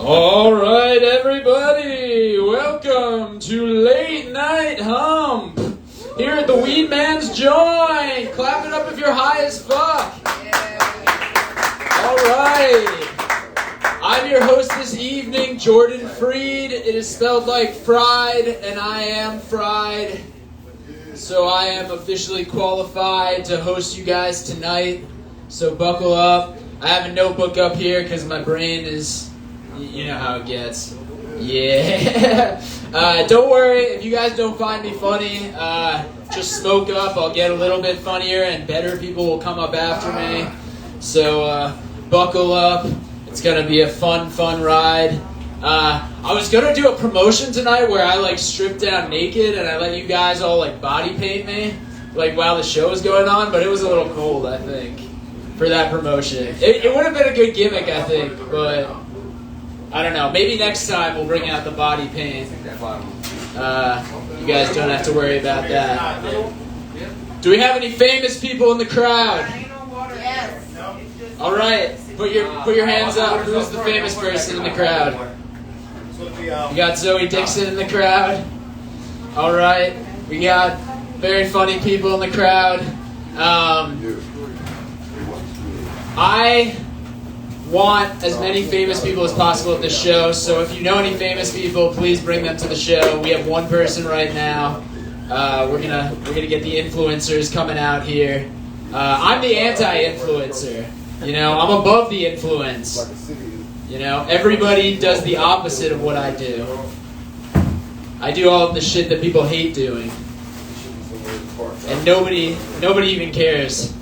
All right, everybody, welcome to Late Night Hump here at the Weedman's Joint. Clap it up if you're high as fuck. All right, I'm your host this evening, Jordan Freed. It is spelled like fried, and I am fried. So I am officially qualified to host you guys tonight. So buckle up. I have a notebook up here because my brain is, you know how it gets. Yeah. Don't worry, if you guys don't find me funny, just smoke up. I'll get a little bit funnier and better people will come up after me. So buckle up. It's going to be a fun ride. I was going to do a promotion tonight where I stripped down naked and I let you guys all body paint me while the show was going on, but it was a little cold, I think, for that promotion. It would have been a good gimmick, I think, but I don't know. Maybe next time we'll bring out the body paint. You guys don't have to worry about that. Do we have any famous people in the crowd? Yes. All right, put your hands up. Who's the famous person in the crowd? We got Zoe Dixon in the crowd. All right, we got very funny people in the crowd. I want as many famous people as possible at this show, so if you know any famous people, please bring them to the show. We have one person right now. We're gonna get the influencers coming out here. I'm the anti-influencer. I'm above the influence. Everybody does the opposite of what I do. I do all of the shit that people hate doing, and nobody even cares.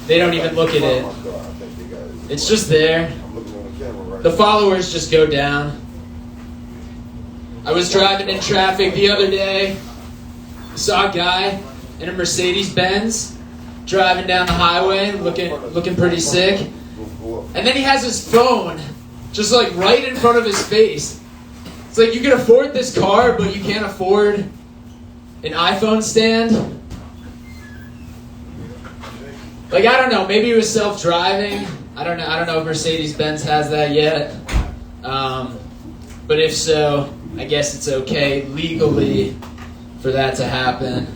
They don't even look at it. It's just there. The followers just go down. I was driving in traffic the other day. Saw a guy in a Mercedes-Benz driving down the highway, looking pretty sick. And then he has his phone just right in front of his face. It's you can afford this car, but you can't afford an iPhone stand. I don't know, maybe it was self-driving. I don't know if Mercedes-Benz has that yet. But if so, I guess it's okay legally for that to happen.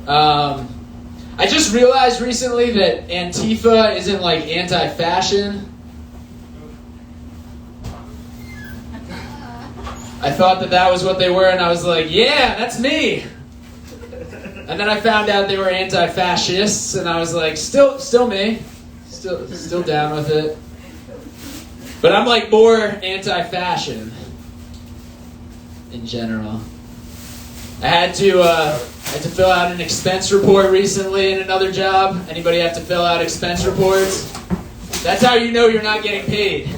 I just realized recently that Antifa isn't anti-fashion. I thought that was what they were, and I was like, yeah, that's me. And then I found out they were anti-fascists, and I was like, still me. Still down with it. But I'm more anti-fashion in general. I had to fill out an expense report recently in another job. Anybody have to fill out expense reports? That's how you know you're not getting paid.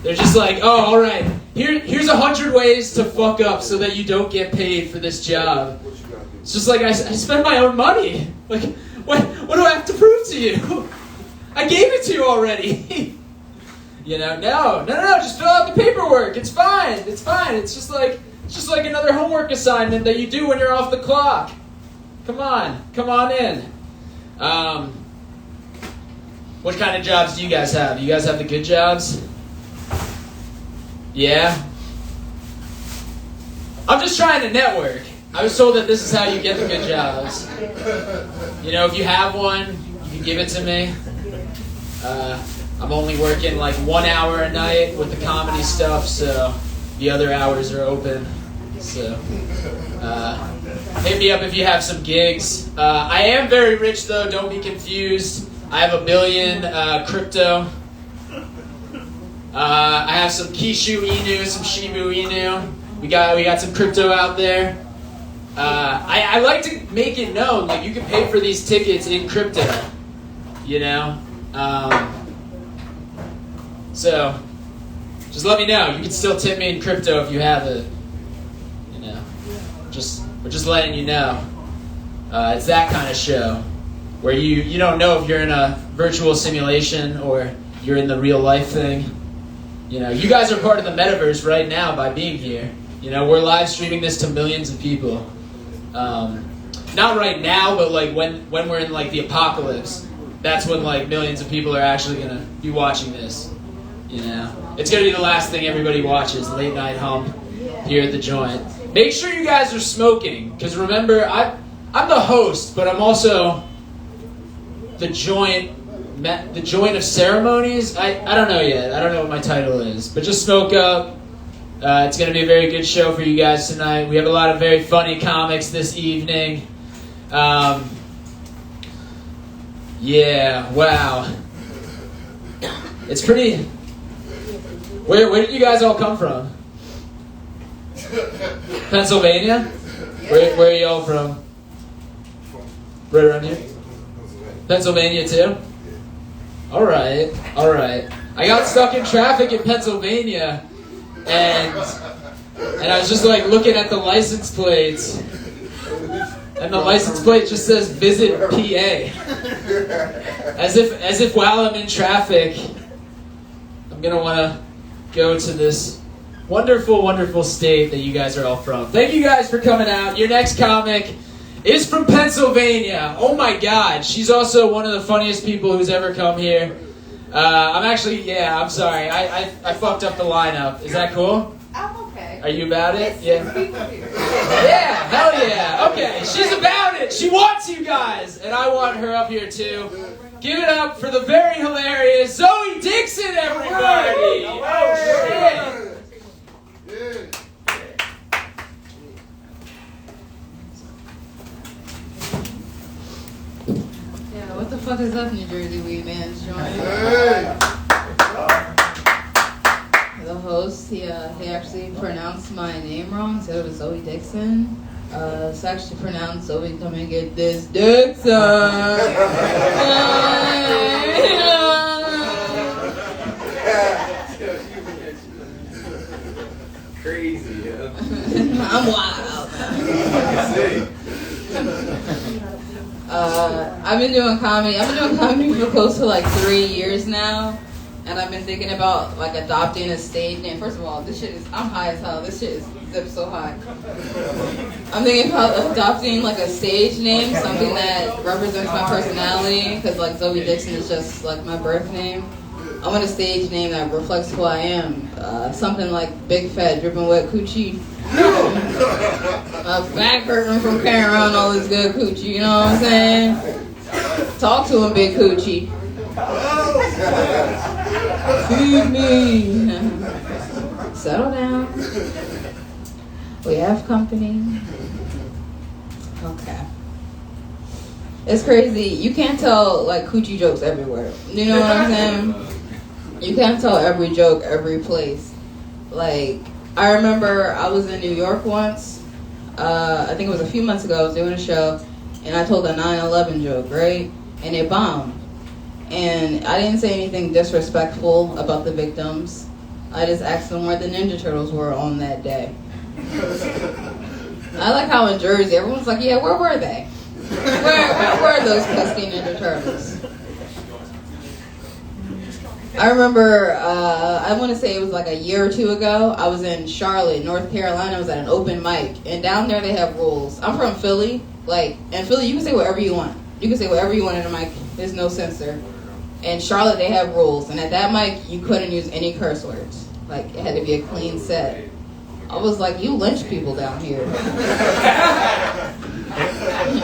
They're just oh, all right. Here's 100 ways to fuck up so that you don't get paid for this job. It's just I spend my own money. What do I have to prove to you? I gave it to you already. No, just fill out the paperwork. It's fine. It's just like another homework assignment that you do when you're off the clock. Come on in. What kind of jobs do you guys have? You guys have the good jobs? Yeah? I'm just trying to network. I was told that this is how you get the good jobs. If you have one, you can give it to me. I'm only working 1 hour a night with the comedy stuff, so the other hours are open. So hit me up if you have some gigs. I am very rich though, don't be confused. I have 1 billion crypto. I have some Kishu Inu, some Shibu Inu. We got some crypto out there. I like to make it known, you can pay for these tickets in crypto, so just let me know. You can still tip me in crypto if you have it, we're just letting you know. It's that kind of show where you don't know if you're in a virtual simulation or you're in the real life thing. You guys are part of the metaverse right now by being here. We're live streaming this to millions of people. Not right now, but when we're in the apocalypse, that's when millions of people are actually gonna be watching this. You know, it's gonna be the last thing everybody watches. Late Night Hump here at the joint. Make sure you guys are smoking, because remember, I'm the host, but I'm also the joint of ceremonies. I don't know yet. I don't know what my title is, but just smoke up. It's going to be a very good show for you guys tonight. We have a lot of very funny comics this evening. Yeah, wow. It's pretty... Where did you guys all come from? Pennsylvania? Where are you all from? Right around here? Pennsylvania too? Alright. I got stuck in traffic in Pennsylvania, and I was just like looking at the license plates, and the license plate just says visit PA. As if while I'm in traffic, I'm gonna wanna go to this wonderful, wonderful state that you guys are all from. Thank you guys for coming out. Your next comic is from Pennsylvania. Oh my God, she's also one of the funniest people who's ever come here. I'm sorry. I fucked up the lineup. Is that cool? I'm okay. Are you about it? Yeah. Yeah, hell yeah. Okay, she's about it. She wants you guys, and I want her up here too. Give it up for the very hilarious Zoe Dixon, everybody. Oh shit. What the fuck is up, New Jersey Weedman's joint? The host, he actually pronounced my name wrong. He said it was Zoe Dixon. It's actually pronounced Zoe, come and get this Dixon. Crazy, yeah. I'm wild. I've been doing comedy for close to like 3 years now, and I've been thinking about like adopting a stage name. First of all, I'm high as hell. This shit is zipped so high. I'm thinking about adopting like a stage name, something that represents my personality, because like Zoe Dixon is just like my birth name. I want a stage name that reflects who I am. Something like Big Fat Dripping Wet Coochie. My back hurting from carrying around all this good coochie, you know what I'm saying? Talk to him, Big Coochie. Feed me. Settle down. We have company. Okay. It's crazy. You can't tell like coochie jokes everywhere. You know what I'm saying? You can't tell every joke every place. Like, I remember I was in New York once. I think it was a few months ago. I was doing a show, and I told a 9/11 joke, right? And it bombed. And I didn't say anything disrespectful about the victims. I just asked them where the Ninja Turtles were on that day. I like how in Jersey, everyone's like, yeah, where were they? Where were those pesky Ninja Turtles? I remember, I want to say it was like a year or two ago, I was in Charlotte, North Carolina. I was at an open mic, and down there they have rules. I'm from Philly. Like, in Philly, you can say whatever you want. You can say whatever you want in a mic. There's no censor. In Charlotte, they have rules, and at that mic, you couldn't use any curse words. Like, it had to be a clean set. I was like, you lynch people down here.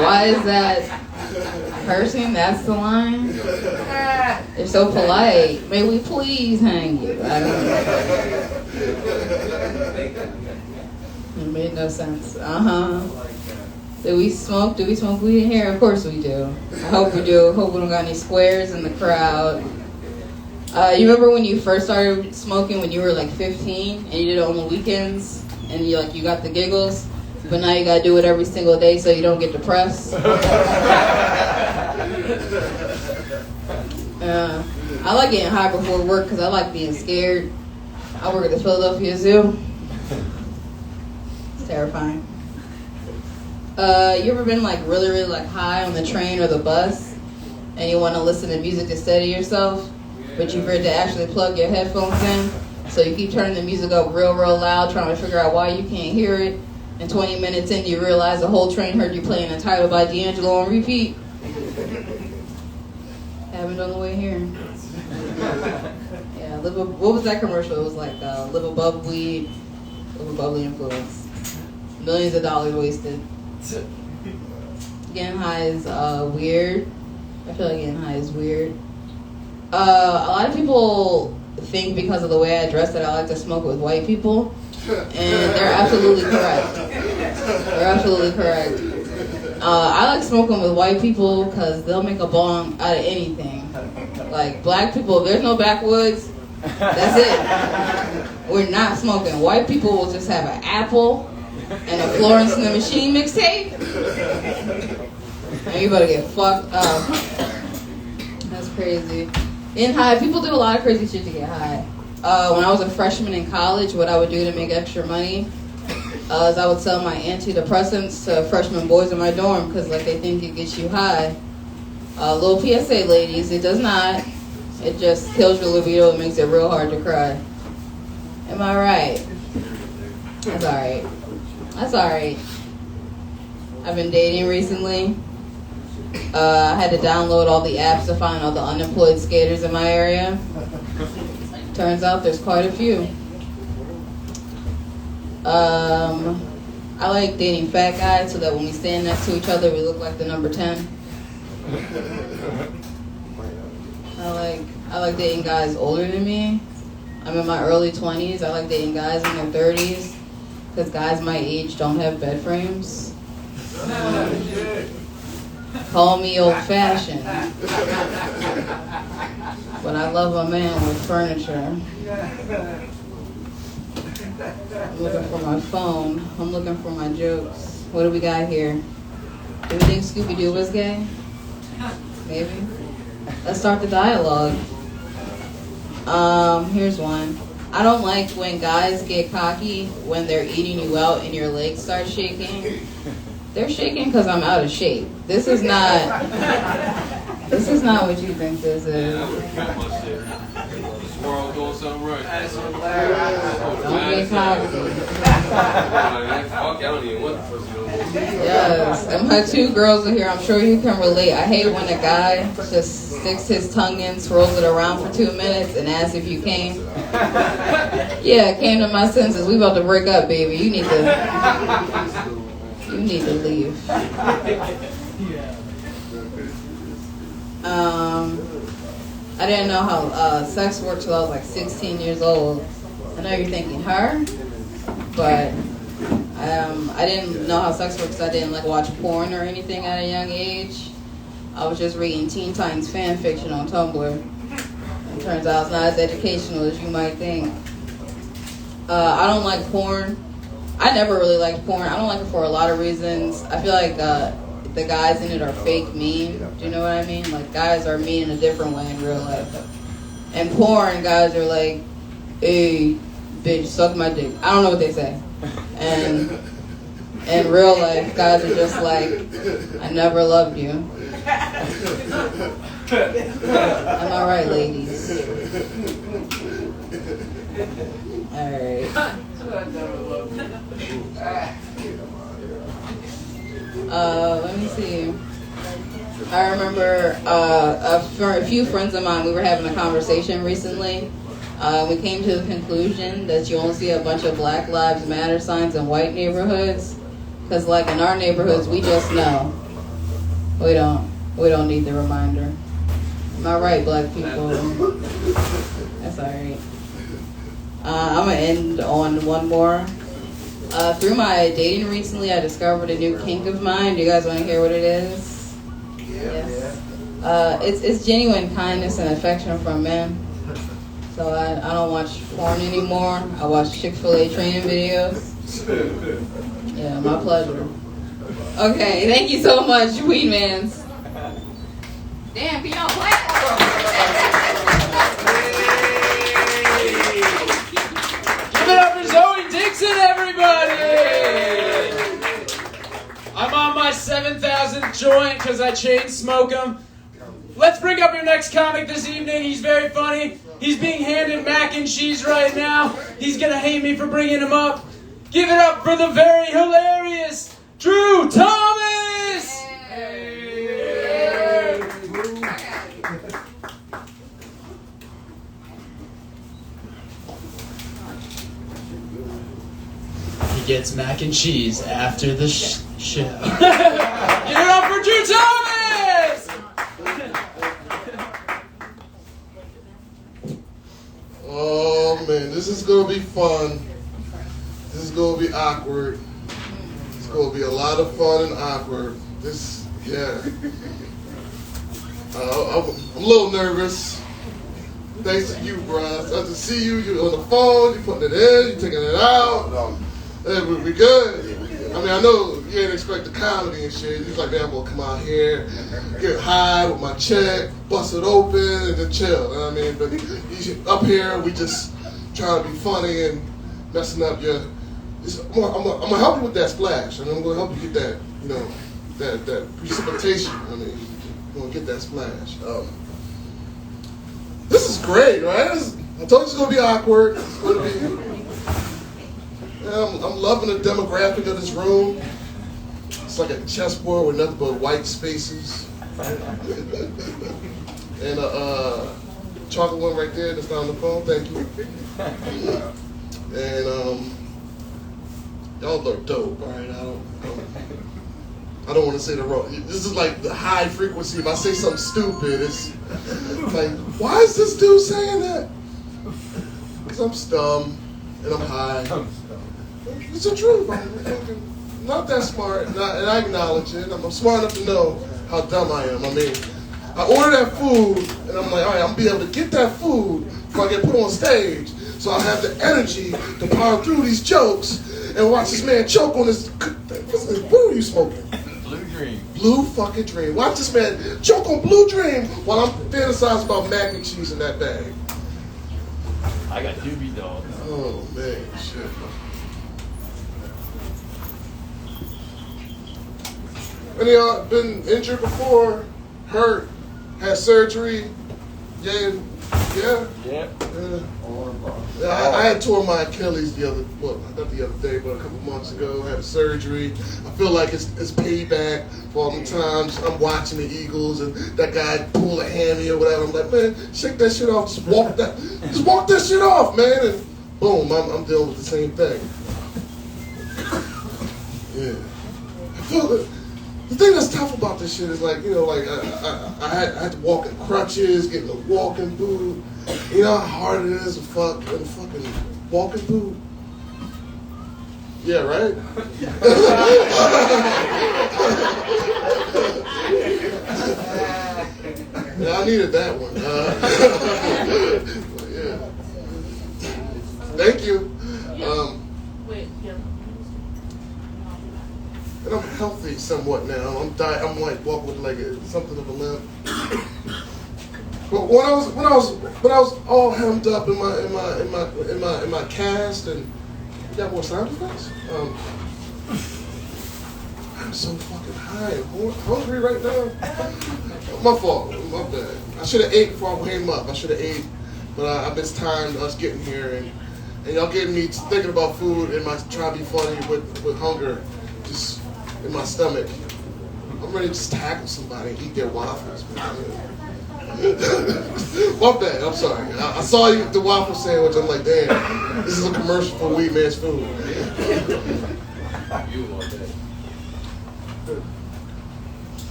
Why is that cursing? That's the line? They're so polite. May we please hang you? I don't know. It made no sense. Do we smoke weed in here? Of course we do. I hope we do. Hope we don't got any squares in the crowd. You remember when you first started smoking when you were like 15 and you did it on the weekends and you got the giggles, but now you gotta do it every single day so you don't get depressed? I like getting high before work because I like being scared. I work at the Philadelphia Zoo. It's terrifying. You ever been like really, really like high on the train or the bus and you want to listen to music to steady yourself, but you're afraid to actually plug your headphones in, so you keep turning the music up real, real loud, trying to figure out why you can't hear it, and 20 minutes in you realize the whole train heard you playing a title by D'Angelo on repeat? Happened on the way here. Yeah, what was that commercial? It was like live above weed, live above the influence. Millions of dollars wasted. Getting high is weird. I feel like getting high is weird. A lot of people think because of the way I dress that I like to smoke with white people, and they're absolutely correct. They're absolutely correct. I like smoking with white people because they'll make a bong out of anything. Like black people, if there's no backwoods, that's it. We're not smoking. White people will just have an apple and a Florence and the Machine mixtape. And you better get fucked up. That's crazy. Getting high, people do a lot of crazy shit to get high. When I was a freshman in college, what I would do to make extra money is I would sell my antidepressants to freshman boys in my dorm because like they think it gets you high. Little PSA, ladies, it does not. It just kills your libido and makes it real hard to cry. Am I right? That's alright. That's alright. I've been dating recently. I had to download all the apps to find all the unemployed skaters in my area. Turns out there's quite a few. I like dating fat guys so that when we stand next to each other, we look like the number 10. I like dating guys older than me. I'm in my early 20s. I like dating guys in their 30s because guys my age don't have bed frames. Call me old-fashioned, but I love a man with furniture. I'm looking for my phone. I'm looking for my jokes. What do we got here? Do we think Scooby-Doo was gay? Maybe. Let's start the dialogue. Here's one. I don't like when guys get cocky when they're eating you out and your legs start shaking. They're shaking because I'm out of shape. This is not what you think this is. Doing something right. Don't get cocky. Yes, and my two girls are here. I'm sure you can relate. I hate when a guy just sticks his tongue in, swirls it around for 2 minutes, and asks if you came. Yeah, I came to my senses. We about to break up, baby. You need to leave. I didn't know how sex worked till I was like 16 years old. I know you're thinking her, but I didn't know how sex works. I didn't like watch porn or anything at a young age. I was just reading Teen Titans fan fiction on Tumblr. It turns out it's not as educational as you might think. I don't like porn. I never really liked porn. I don't like it for a lot of reasons. I feel like the guys in it are fake mean. Do you know what I mean? Like, guys are mean in a different way in real life. And porn, guys are like, hey, bitch, suck my dick. I don't know what they say. And in real life, guys are just like, I never loved you. Am I right, ladies? Alright. Let me see. I remember for a few friends of mine, we were having a conversation recently. We came to the conclusion that you only see a bunch of Black Lives Matter signs in white neighborhoods. Because like in our neighborhoods, we just know. We don't need the reminder. Am I right, black people? That's alright. I'm going to end on one more. Through my dating recently, I discovered a new kink of mine. Do you guys want to hear what it is? Yes. It's genuine kindness and affection from men. So I don't watch porn anymore. I watch Chick-fil-A training videos. Yeah, my pleasure. Okay, thank you so much, Weedmans. Damn, can y'all clap? Give it up for Zoe Dixon, everybody! I'm on my 7,000th joint because I chain smoke them. Let's bring up your next comic this evening. He's very funny. He's being handed mac and cheese right now. He's going to hate me for bringing him up. Give it up for the very hilarious Drew Thomas! gets mac and cheese after the show. Give it up for Drew Thomas! Oh man, this is gonna be fun. This is gonna be awkward. It's gonna be a lot of fun and awkward. Yeah. I'm a little nervous. Thanks to you, bro. I to see you. You're on the phone. You're putting it in. You're taking it out. We good. I mean, I know you ain't expect the comedy and shit. You're like, man, I'm gonna come out here, get high with my check, bust it open, and then chill. You know what I mean? But up here, we just trying to be funny and messing up your. I'm gonna help you with that splash. I mean, I'm gonna help you get that, you know, that precipitation. I mean, you're gonna get that splash. This is great, right? I told you it's gonna be awkward. It's gonna be. I'm loving the demographic of this room. It's like a chessboard with nothing but white spaces. And chocolate one right there that's not on the phone. Thank you. And y'all look dope, all right? I don't want to say the wrong. This is like the high frequency. If I say something stupid, it's like, why is this dude saying that? Because I'm dumb and I'm high. It's the truth. I'm not that smart, and I acknowledge it. I'm smart enough to know how dumb I am. I mean, I order that food, and I'm like, all right, I'm gonna be able to get that food before I get put on stage, so I have the energy to power through these jokes and watch this man choke on this. What are you smoking? Blue Dream. Blue fucking Dream. Watch this man choke on Blue Dream while I'm fantasizing about mac and cheese in that bag. I got doobie dog. Oh man, shit. Any of y'all been injured before? Hurt? Had surgery? Yeah. I had tore my Achilles not the other day, but a couple months ago. I had a surgery. I feel like it's payback for all the times I'm watching the Eagles and that guy pulled a hammy or whatever. I'm like, man, shake that shit off. Just walk that shit off, man. And boom, I'm dealing with the same thing. Yeah. I feel it. The thing that's tough about this shit is like, you know, like I had to walk in crutches, get in the walking boot. You know how hard it is to fucking walking boot? Yeah, right? Yeah, I needed that one. Yeah. Thank you. And I'm healthy somewhat now. I'm like walking with like something of a limp. But when I was all hemmed up in my cast, and you got more sound effects. I'm so fucking high and hungry right now. My fault. My bad. I should have ate before I came up. I should have ate, but I missed time us getting here, and y'all getting me thinking about food and my trying to be funny with hunger. Just in my stomach. I'm ready to just tackle somebody and eat their waffles. My bad, I'm sorry. I saw you with the waffle sandwich. I'm like, damn, this is a commercial for Weedman's food.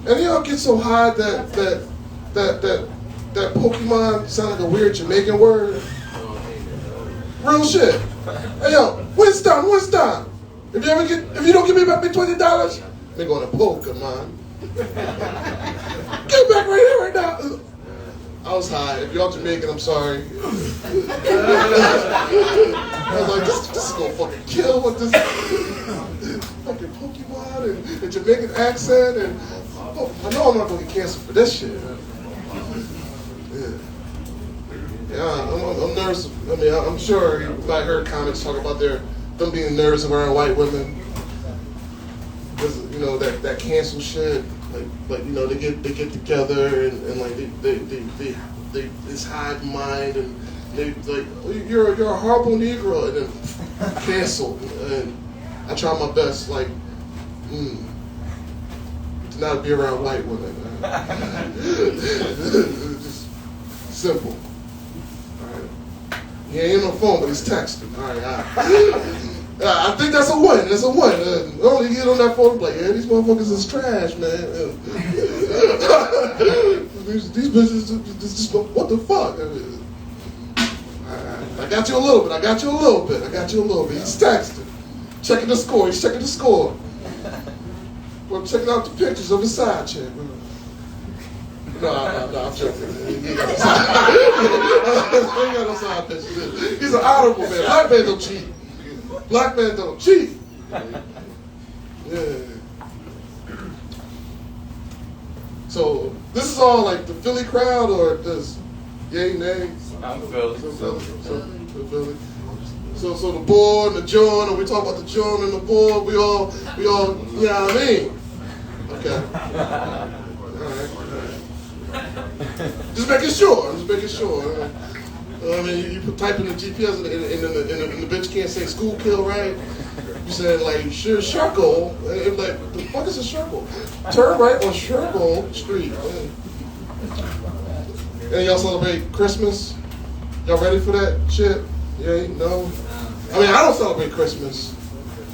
And y'all get so high that Pokemon sound like a weird Jamaican word. Real shit. Hey yo, Winston. If you don't give me back my $20, they're going to Pokemon. Get back right here right now. I was high. If y'all Jamaican, I'm sorry. I was like, this is gonna fucking kill with this fucking Pokemon and Jamaican accent, and I know I'm not gonna get canceled for this shit. Yeah, I'm nervous. I mean, I'm sure you might heard comments talking about them being nervous around white women. Because, you know, that cancel shit, like you know, they get together and like they this hive mind, and they like, you're a horrible Negro, and then cancel. And I try my best, like, to not be around white women. Just simple. All right. He ain't on the phone, but he's texting. All right. I think that's a win. That's a win. Only get on that phone like, yeah, these motherfuckers is trash, man. these bitches, just, what the fuck? I got you a little bit. He's texting, checking the score. Well, checking out the pictures of his side chick. No, I'm joking. He ain't got no side pictures. He's an honorable man. Black men don't cheat. Yeah. So, this is all like the Philly crowd, or does yay, nay? I'm Philly. Philly. So the board and the joint, and we talk about the joint and the board, we all, you know what I mean? Okay. All right. Just making sure. I mean, you type in the GPS and the bitch can't say school kill, right? You said like circle, and like the fuck is a circle? Turn right on Circle Street. And y'all celebrate Christmas? Y'all ready for that shit? Yeah, no. I mean, I don't celebrate Christmas.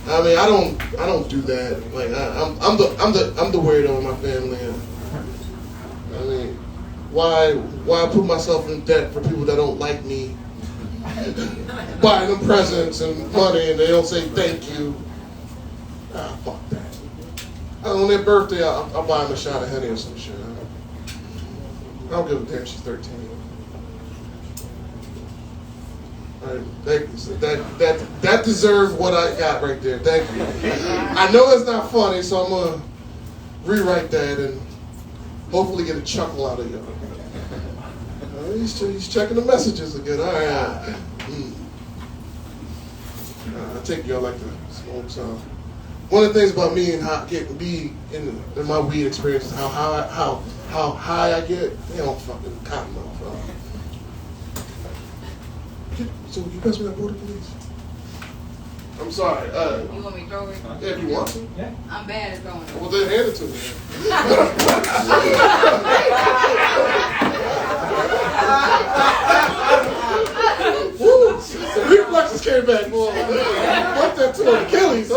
I mean, I don't do that. Like I'm the weirdo in my family. I mean, why put myself in debt for people that don't like me? Buying them presents and money and they don't say thank you. Fuck that. On their birthday, I'll buy them a shot of Henny or some shit. I don't give a damn. She's 13. All right, thank you. That deserves what I got right there. Thank you. I know it's not funny, so I'm gonna rewrite that and hopefully get a chuckle out of y'all. He's checking the messages again. All right. I take y'all like to smoke some. One of the things about me and how getting be in my weed experience is how high I get. They don't fucking cotton off. So you pass me that border, please? I'm sorry. You want me to throw it? Yeah, if you want to. Yeah. I'm bad at throwing it. Well, then hand it to me. Woo! The reflexes came back, boy. Fuck that to an Achilles.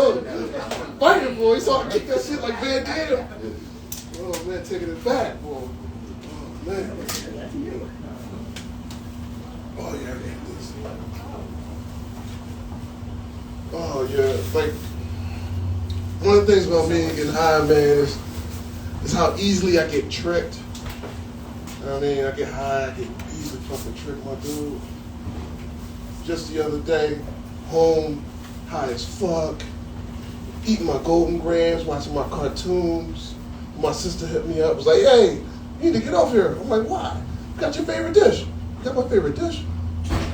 Fighting, boy. He saw me kick that shit like Van Damme. Oh, man, taking it back, boy. Oh, man. Oh, yeah, I hate this. Oh, yeah. Like, one of the things about me getting high, man, is how easily I get tricked. You know what I mean? I get high, I get easily fucking tricked, my dude. Just the other day, home, high as fuck, eating my golden grams, watching my cartoons. My sister hit me up, was like, hey, you need to get off here. I'm like, why? You got your favorite dish. You got my favorite dish?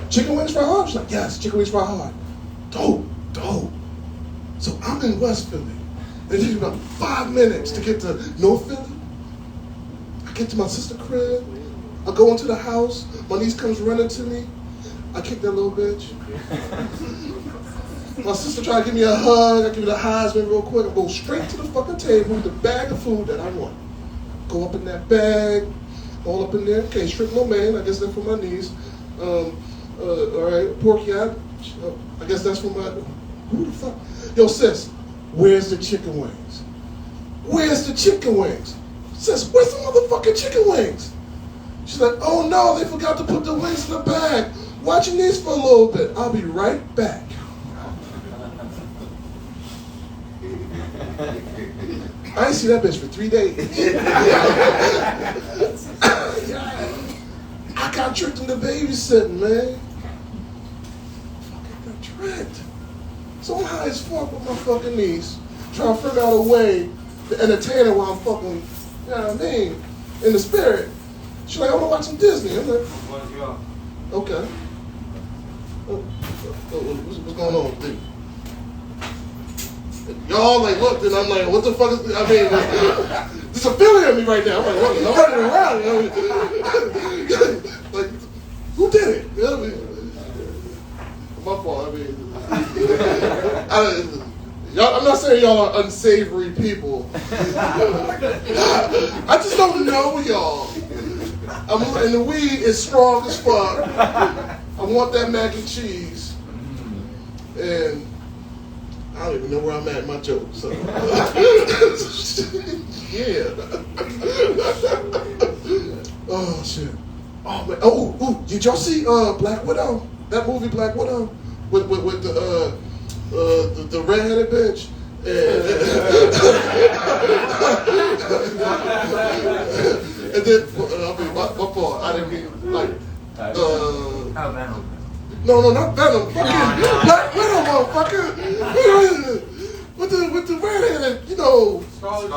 Chicken wings fried hard? She's like, yes, chicken wings fried hard. Dope. So I'm in West Philly. It takes me about 5 minutes to get to North Philly. I get to my sister's crib. I go into the house. My niece comes running to me. I kick that little bitch. My sister tried to give me a hug. I give me the Heisman real quick. I go straight to the fucking table with the bag of food that I want. Go up in that bag, all up in there. Okay, strip no man. I guess that's for my niece. All right, pork yard. I guess that's for my. Who the fuck? Yo, sis, where's the chicken wings? Where's the chicken wings? Sis, where's the motherfucking chicken wings? She's like, oh no, they forgot to put the wings in the bag. Watch your niece for a little bit. I'll be right back. I ain't seen that bitch for 3 days. I got tricked into babysitting, man. I got tricked. So I'm high as fuck with my fucking niece, trying to figure out a way to entertain her while I'm fucking, you know what I mean, in the spirit. She's like, I want to watch some Disney. I'm like, okay. What's going on, dude? Y'all like looked and I'm like, what the fuck is, I mean, there's a feeling in me right now. I'm like, what? I'm running around. You know? Like, who did it? You know what I mean? My fault. I mean, I'm not saying y'all are unsavory people. I just don't know y'all. And the weed is strong as fuck. I want that mac and cheese. And I don't even know where I'm at in my joke. So yeah. Oh shit. Oh man. Oh, did y'all see Black Widow? That movie Black Widow with the redheaded bitch. And then I mean my fault. I didn't mean like No, not Venom. Fucking Black Widow, motherfucker. With the redheaded, you know. Scarlet.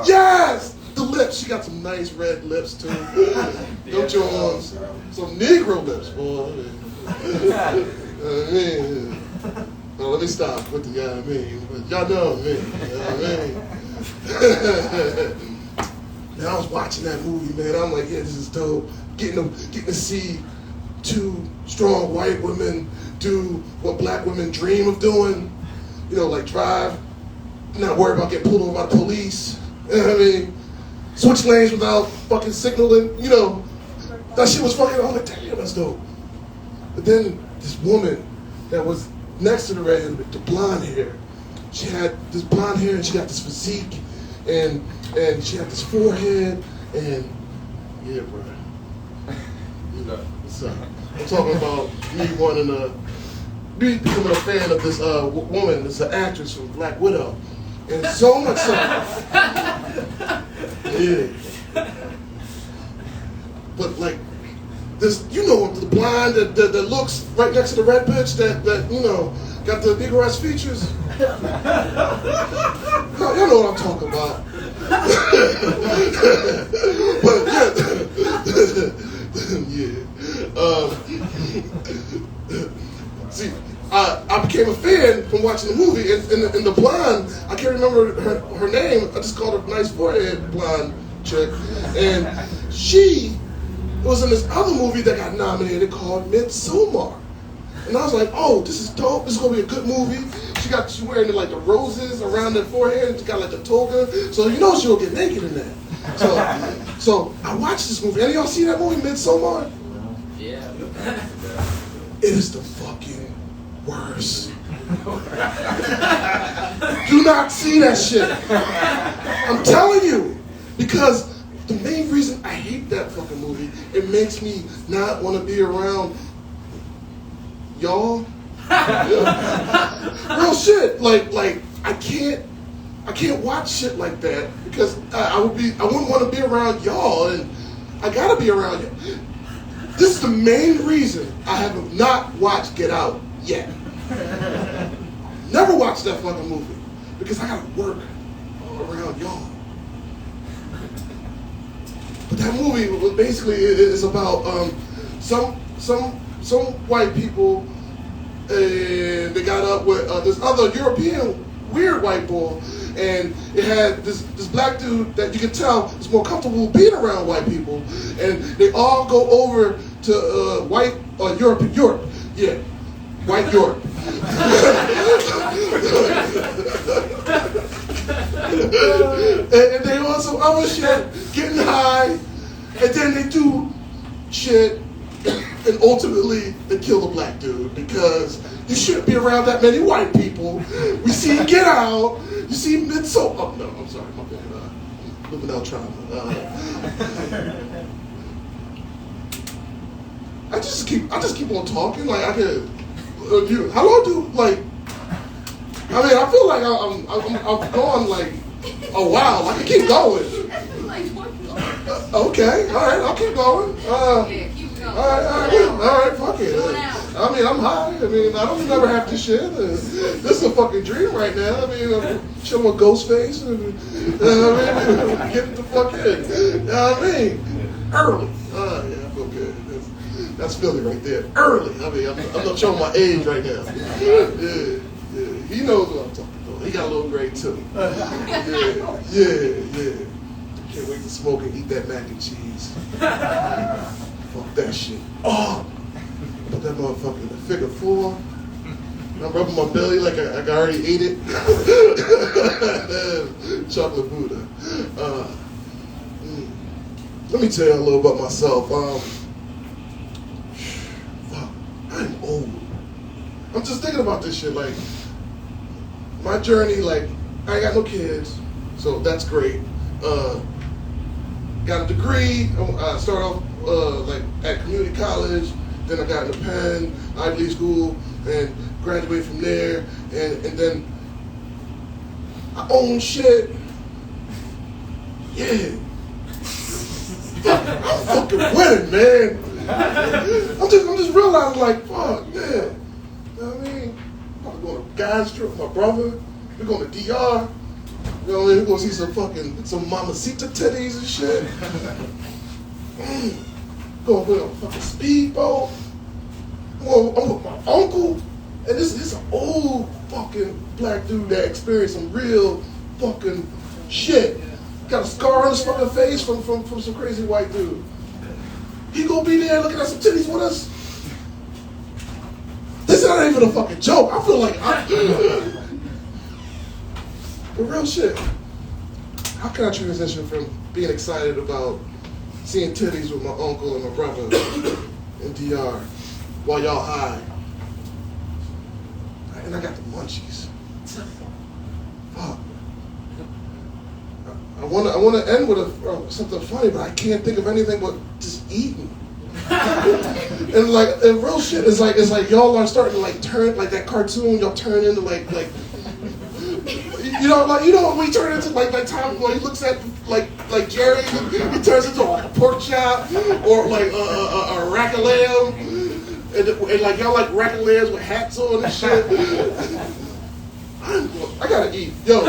Yes. The lips. She got some nice red lips too. Don't you want some Negro lips, boy? I mean, well, let me stop with the you know what I mean. But y'all know me. You know what I mean? And I was watching that movie, man. I'm like, yeah, this is dope. Getting to see two strong white women do what black women dream of doing. You know, like drive, not worry about getting pulled over by the police. You know what I mean? Switch lanes without fucking signaling. You know, that shit was fucking. I'm like, damn, that's dope. But then this woman that was next to the redhead with the blonde hair, she had this blonde hair and she got this physique and she had this forehead and yeah, bro. You know, what's up? I'm talking about me becoming a fan of this woman, this actress from Black Widow, and so much so. Yeah. But like this, you know, the blonde that looks right next to the red bitch that you know got the Negro-esque features. Y'all know what I'm talking about. But yeah. See, I became a fan from watching the movie, and the blonde, I can't remember her name, I just called her nice forehead blonde chick, and she was in this other movie that got nominated called Midsommar. And I was like, oh, this is dope, this is gonna be a good movie. She wearing like the roses around her forehead, and she got like the toga, so you know she'll get naked in that. So I watched this movie. Any of y'all see that movie, Midsommar? Yeah. It is the fucking worst. Do not see that shit. I'm telling you. Because the main reason I hate that fucking movie, it makes me not want to be around y'all. Real shit. Like I can't watch shit like that because I wouldn't want to be around y'all, and I gotta be around you. This is the main reason I have not watched Get Out yet. Never watched that fucking movie because I gotta work around y'all. But that movie was basically is about some white people, and they got up with this other European weird white boy, and it had this black dude that you can tell is more comfortable being around white people, and they all go over to Europe, yeah, white Europe. and they on some other shit, getting high, and then they do shit, and ultimately they kill the black dude because you shouldn't be around that many white people. We see Get Out, you see Midsommar. Oh no, I'm sorry, my bad. Living out trauma. I just keep on talking. Like I could. How long do like? I mean, I feel like I'm going like a while. I can keep going. Okay, all right, I'll keep going. All right, fuck it. I mean, I'm high. I mean, I don't never have this shit. This is a fucking dream right now. I mean, I'm chilling with Ghostface. I mean, get the fuck in. You know what I mean? Early. Yeah, I feel good. That's Philly right there. Early. I mean, I'm not showing my age right now. Yeah. He knows what I'm talking about. He got a little grade too. Yeah. Can't wait to smoke and eat that mac and cheese. Fuck that shit. Oh! Put that motherfucker in the figure 4. I'm rubbing my belly like I already ate it. Chocolate Buddha. Let me tell you a little about myself. I'm old. I'm just thinking about this shit. Like, my journey, like, I ain't got no kids, so that's great. Got a degree. I started off like at community college. Then I got into Penn, Ivy League school, and graduated from there. And then I own shit. Yeah. I'm fucking winning, man. I'm just realizing, like, fuck, man. You know what I mean? I'm going to guys trip with my brother. We're going to DR. You know what I mean? We're going to see some mamacita titties and shit. Going with a fucking speedboat. I'm with my uncle. And this is an old fucking black dude that experienced some real fucking shit. Got a scar on his fucking face from some crazy white dude. He gonna be there looking at some titties with us? This not even a fucking joke. I feel like but real shit. How can I transition from being excited about seeing titties with my uncle and my brother in DR while y'all high? And I got the munchies. Fuck. I want to end with something funny, but I can't think of anything but just eating. And like, and real shit is like y'all are starting to like turn like that cartoon. Y'all turn into like you know when we turn into like Tom when he looks at like Jerry, he turns into like a pork chop or like a rack of lamb, and like y'all like rack of lambs with hats on and shit. I gotta eat. Yo,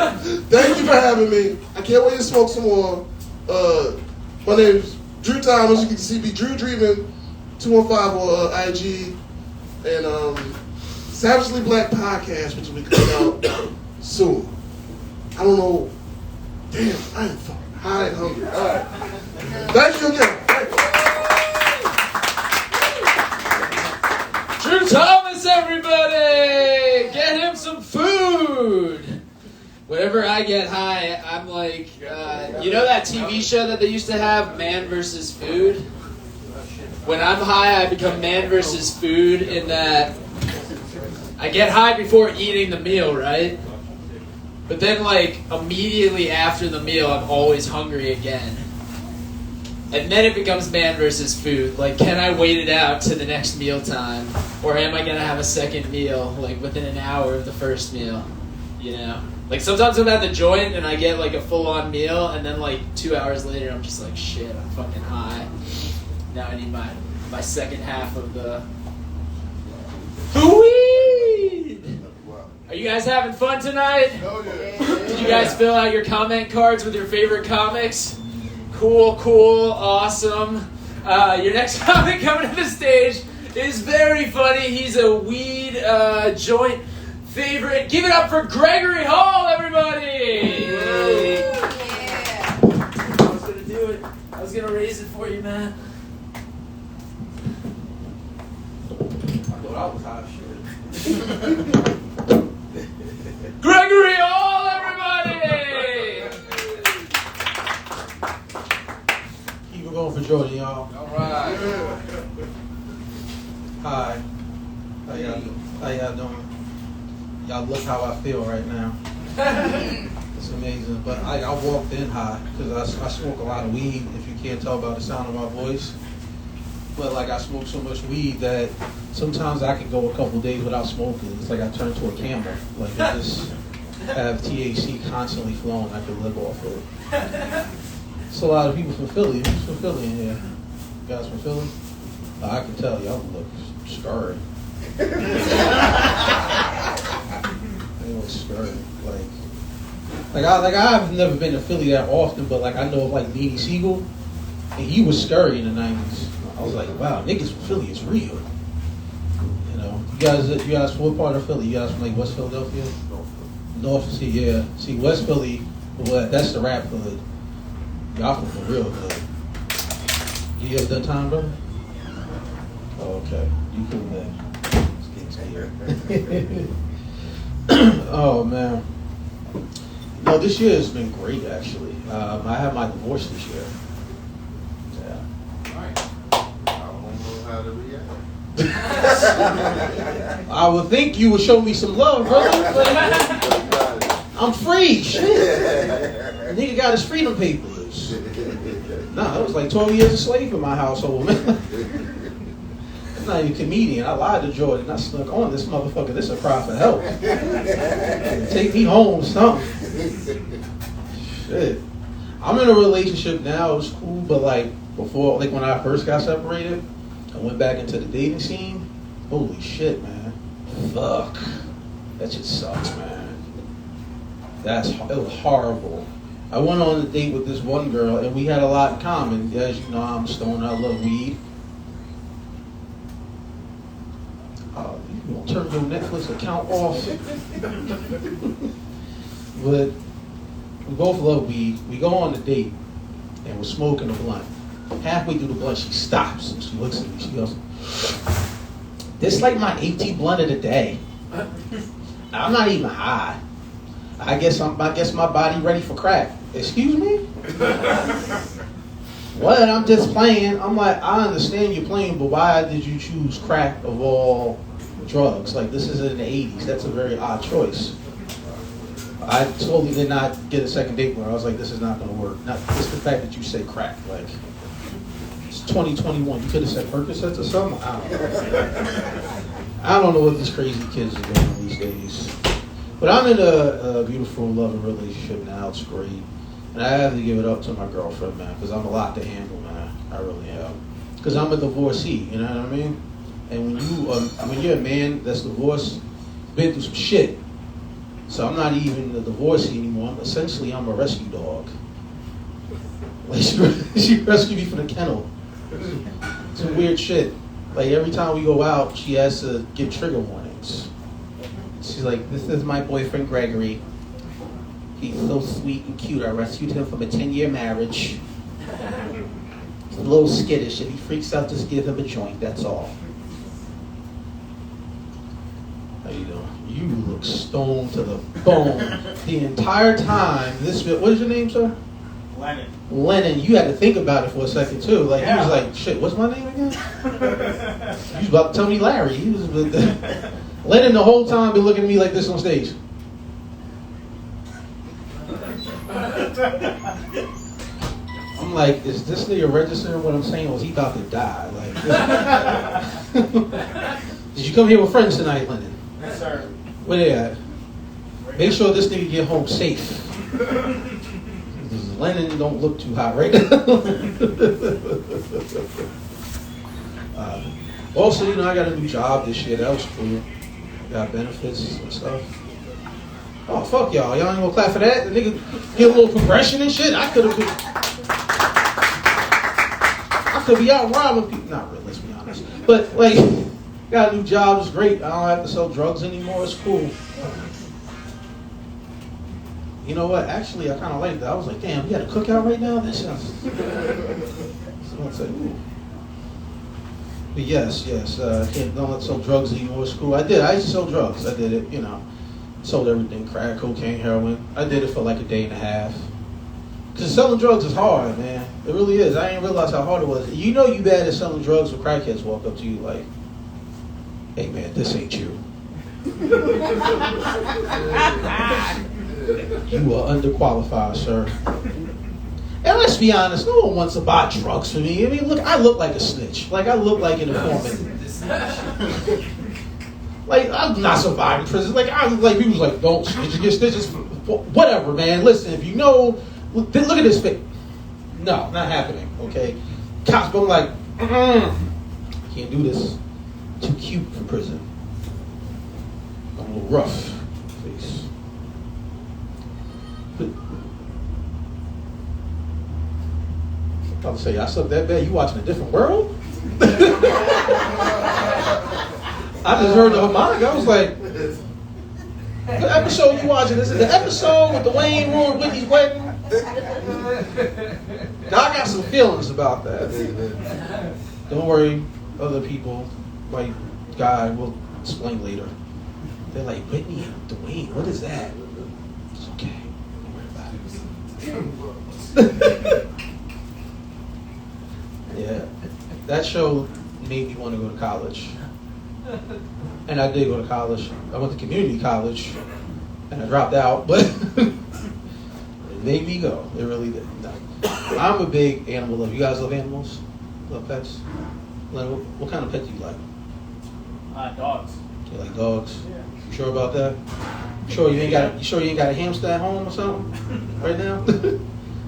thank you for having me. I can't wait to smoke some more. My name's Drew Thomas. You can see me, Drew Dreamin' 215 on IG. And Savagely Black Podcast, which will be coming out soon. I don't know. Damn, I am fucking high and hungry. All right. Thank you again. Drew Thomas, everybody! Get him some food! Whenever I get high, I'm like, you know that TV show that they used to have, Man vs. Food? When I'm high, I become Man vs. Food in that I get high before eating the meal, right? But then, like, immediately after the meal, I'm always hungry again. And then it becomes Man versus Food. Like, can I wait it out to the next meal time? Or am I going to have a second meal, like, within an hour of the first meal? You know? Like, sometimes I'm at the joint and I get, like, a full-on meal, and then, like, 2 hours later, I'm just like, shit, I'm fucking high. Now I need my second half of the weed! Are you guys having fun tonight? Oh, yeah. Did you guys fill out your comment cards with your favorite comics? Cool, awesome. Your next comic coming to the stage is very funny. He's a weed joint favorite. Give it up for Gregory Hall, everybody! Yeah. I was gonna do it. I was gonna raise it for you, man. I thought I was hot shit. Gregory Hall, everybody! Keep it going for Jordan, y'all. All right. Hi. How y'all doing? Y'all look how I feel right now. It's amazing. But I walked in high because I smoke a lot of weed, if you can't tell by the sound of my voice. But like I smoke so much weed that sometimes I can go a couple days without smoking. It's like I turn to a camel. Like I just have THC constantly flowing. I can live off of it. It's a lot of people from Philly. Who's from Philly in here? You guys from Philly? I can tell y'all look scarred. They look scarred. Like I've never been to Philly that often, but like I know of like Beanie Siegel, and he was scurry in the 90s. I was like, wow, niggas from Philly is real. You know, you guys from what part of Philly? You guys from like West Philadelphia? North, yeah. See, West Philly, well, that's the rap hood. Y'all from the real hood. You ever done time, brother? Oh, okay. You cool, man. Let's get here. Oh, man. No, this year has been great, actually. I had my divorce this year. Yeah. I don't know how to react. I would think you would show me some love, brother. I'm free. Shit. The nigga got his freedom papers. Nah, it was like 12 years of slave in my household, man. I'm not even a comedian. I lied to Jordan. I snuck on this motherfucker. This is a cry for help. Take me home, something. Shit. I'm in a relationship now. It's cool, but like before, like when I first got separated, I went back into the dating scene. Holy shit, man. Fuck. That shit sucks, man. It was horrible. I went on a date with this one girl, and we had a lot in common. As you know, I'm a stoner. I love weed. You gonna turn your Netflix account off? But we both love weed. We go on the date, and we're smoking a blunt. Halfway through the blunt, she stops, and she looks at me. She goes, "This is like my 18th blunt of the day. I'm not even high. I guess my body ready for crack." Excuse me? What? I'm just playing. I'm like, I understand you're playing, but why did you choose crack of all drugs? Like, this is in the 80s. That's a very odd choice. I totally did not get a second date with her. I was like, this is not going to work. Not just the fact that you say crack. Like, it's 2021. You could have said Percocets or something. I don't know what these crazy kids are doing these days. But I'm in a beautiful, loving relationship now. It's great. And I have to give it up to my girlfriend, man, because I'm a lot to handle, man. I really am. Because I'm a divorcee, you know what I mean? And when you're a man that's divorced, been through some shit. So I'm not even a divorcee anymore. I'm a rescue dog. Like she rescued me from the kennel. Some weird shit. Like every time we go out, she has to give trigger warnings. She's like, "This is my boyfriend Gregory. He's so sweet and cute. I rescued him from a 10-year marriage. He's a little skittish. If he freaks out, just give him a joint. That's all." How you doing? You look stoned to the bone the entire time. What is your name, sir? Lennon. You had to think about it for a second too. Like he was like, "Shit, what's my name again?" You was about to tell me Larry. He was Lennon the whole time been looking at me like this on stage. I'm like, is this nigga registering what I'm saying, or is he about to die? Like, did you come here with friends tonight, Lennon? Yes, sir. Where they at? Make sure this nigga get home safe. Lennon don't look too hot right now. Also, you know, I got a new job this year. That was cool. Got benefits and stuff. Oh, fuck y'all. Y'all ain't gonna clap for that? The nigga get a little progression and shit. I could be out robbing people. Not really, let's be honest. But, like, got a new job. It's great. I don't have to sell drugs anymore. It's cool. You know what? Actually, I kind of like that. I was like, damn, we got a cookout right now? That sounds... So I said, ooh. But yes, don't sell drugs anymore. It's cool. I used to sell drugs. I did it, you know. Sold everything, crack, cocaine, heroin. I did it for like a day and a half. Because selling drugs is hard, man. It really is. I didn't realize how hard it was. You know you bad at selling drugs when crackheads walk up to you like, "Hey man, this ain't you. You are underqualified, sir." And let's be honest, no one wants to buy drugs from me. I mean, I look like a snitch. Like, I look like an informant. Like, I'm not surviving prison. Like, people's like, "Don't snitch, you get stitches." Whatever, man. Listen, if you know, look at this face. No, not happening, okay? Cops, but I'm like, can't do this. Too cute for prison. I'm a little rough face. But, I'm about to say, I slept that bad. You watching a different world? I just heard the harmonica. I was like, "What episode you watching? This is the episode with the Wayne ruined Whitney's wedding." Now I got some feelings about that. Don't worry, other people, my guy will explain later. They're like, "Whitney and Dwayne, what is that?" It's okay. Don't worry about it. Yeah, that show made me want to go to college. And I did go to college. I went to community college. and I dropped out, but it made me go. It really did. No. I'm a big animal lover. You guys love animals? Love pets? Like, what kind of pet do you like? Dogs. You like dogs? Yeah. You sure about that? You sure you ain't got a hamster at home or something right now?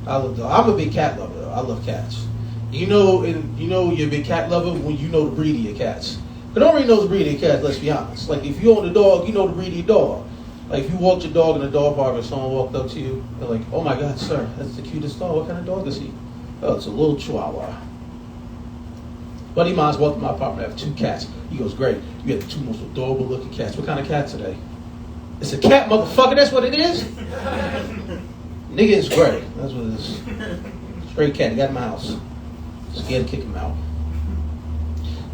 I love dogs. I'm a big cat lover though. I love cats. You know you're a big cat lover when you know the breed of your cats. But don't really know the breed of your cats, let's be honest. Like if you own a dog, you know the breed of your dog. Like if you walked your dog in a dog park and someone walked up to you, they're like, oh my God, sir, that's the cutest dog. What kind of dog is he? Oh, it's a little Chihuahua. Buddy of mine's walked to my apartment. I have 2 cats. He goes, Greg, you have the 2 most adorable looking cats. What kind of cats are they? It's a cat, motherfucker. That's what it is. Nigga is Greg. That's what it is. Stray cat. He got in my house. Scared to kick him out.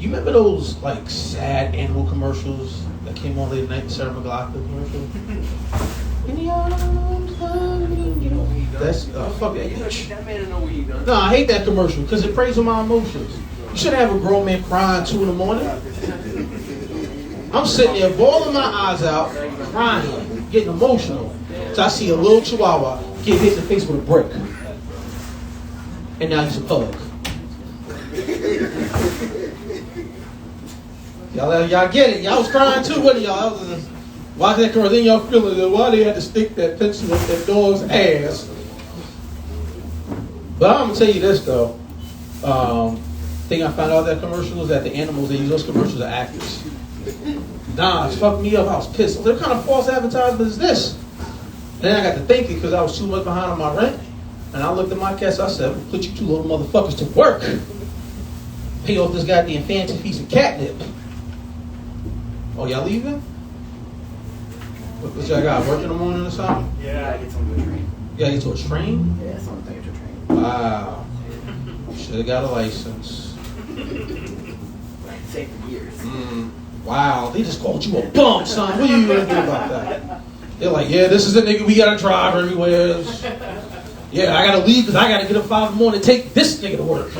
You remember those like sad animal commercials that came on late at night? The Sarah McLachlan commercial. In the arms of you know, that's fuck that bitch. That man know what he done. No, I hate that commercial because it preys on my emotions. You shouldn't have a grown man crying 2 in the morning. I'm sitting there bawling my eyes out, crying, getting emotional. So I see a little Chihuahua get hit in the face with a brick, and now he's a pug. Y'all get it. Y'all was crying too, wasn't y'all? Why that commercial? Then y'all feeling that why they had to stick that pencil up that dog's ass. But I'm gonna tell you this though. Thing I found out that commercial is that the animals they use those commercials are actors. Nah, it fucked me up. I was pissed. What kind of false advertisement is this? Then I got to thinking because I was too much behind on my rent, and I looked at my cats. I said, "Put you 2 little motherfuckers to work. Pay off this goddamn fancy piece of catnip." Oh, y'all leaving? What y'all got? Work in the morning or something? Yeah, I get to a train. You gotta get to a train? Yeah, something to get to a train. Wow. Should have got a license. Saved for years. Wow, they just called you a bum, son. What are you gonna do about that? They're like, yeah, this is a nigga we gotta drive everywhere. Yeah, I gotta leave because I gotta get up 5 in the morning and take this nigga to work.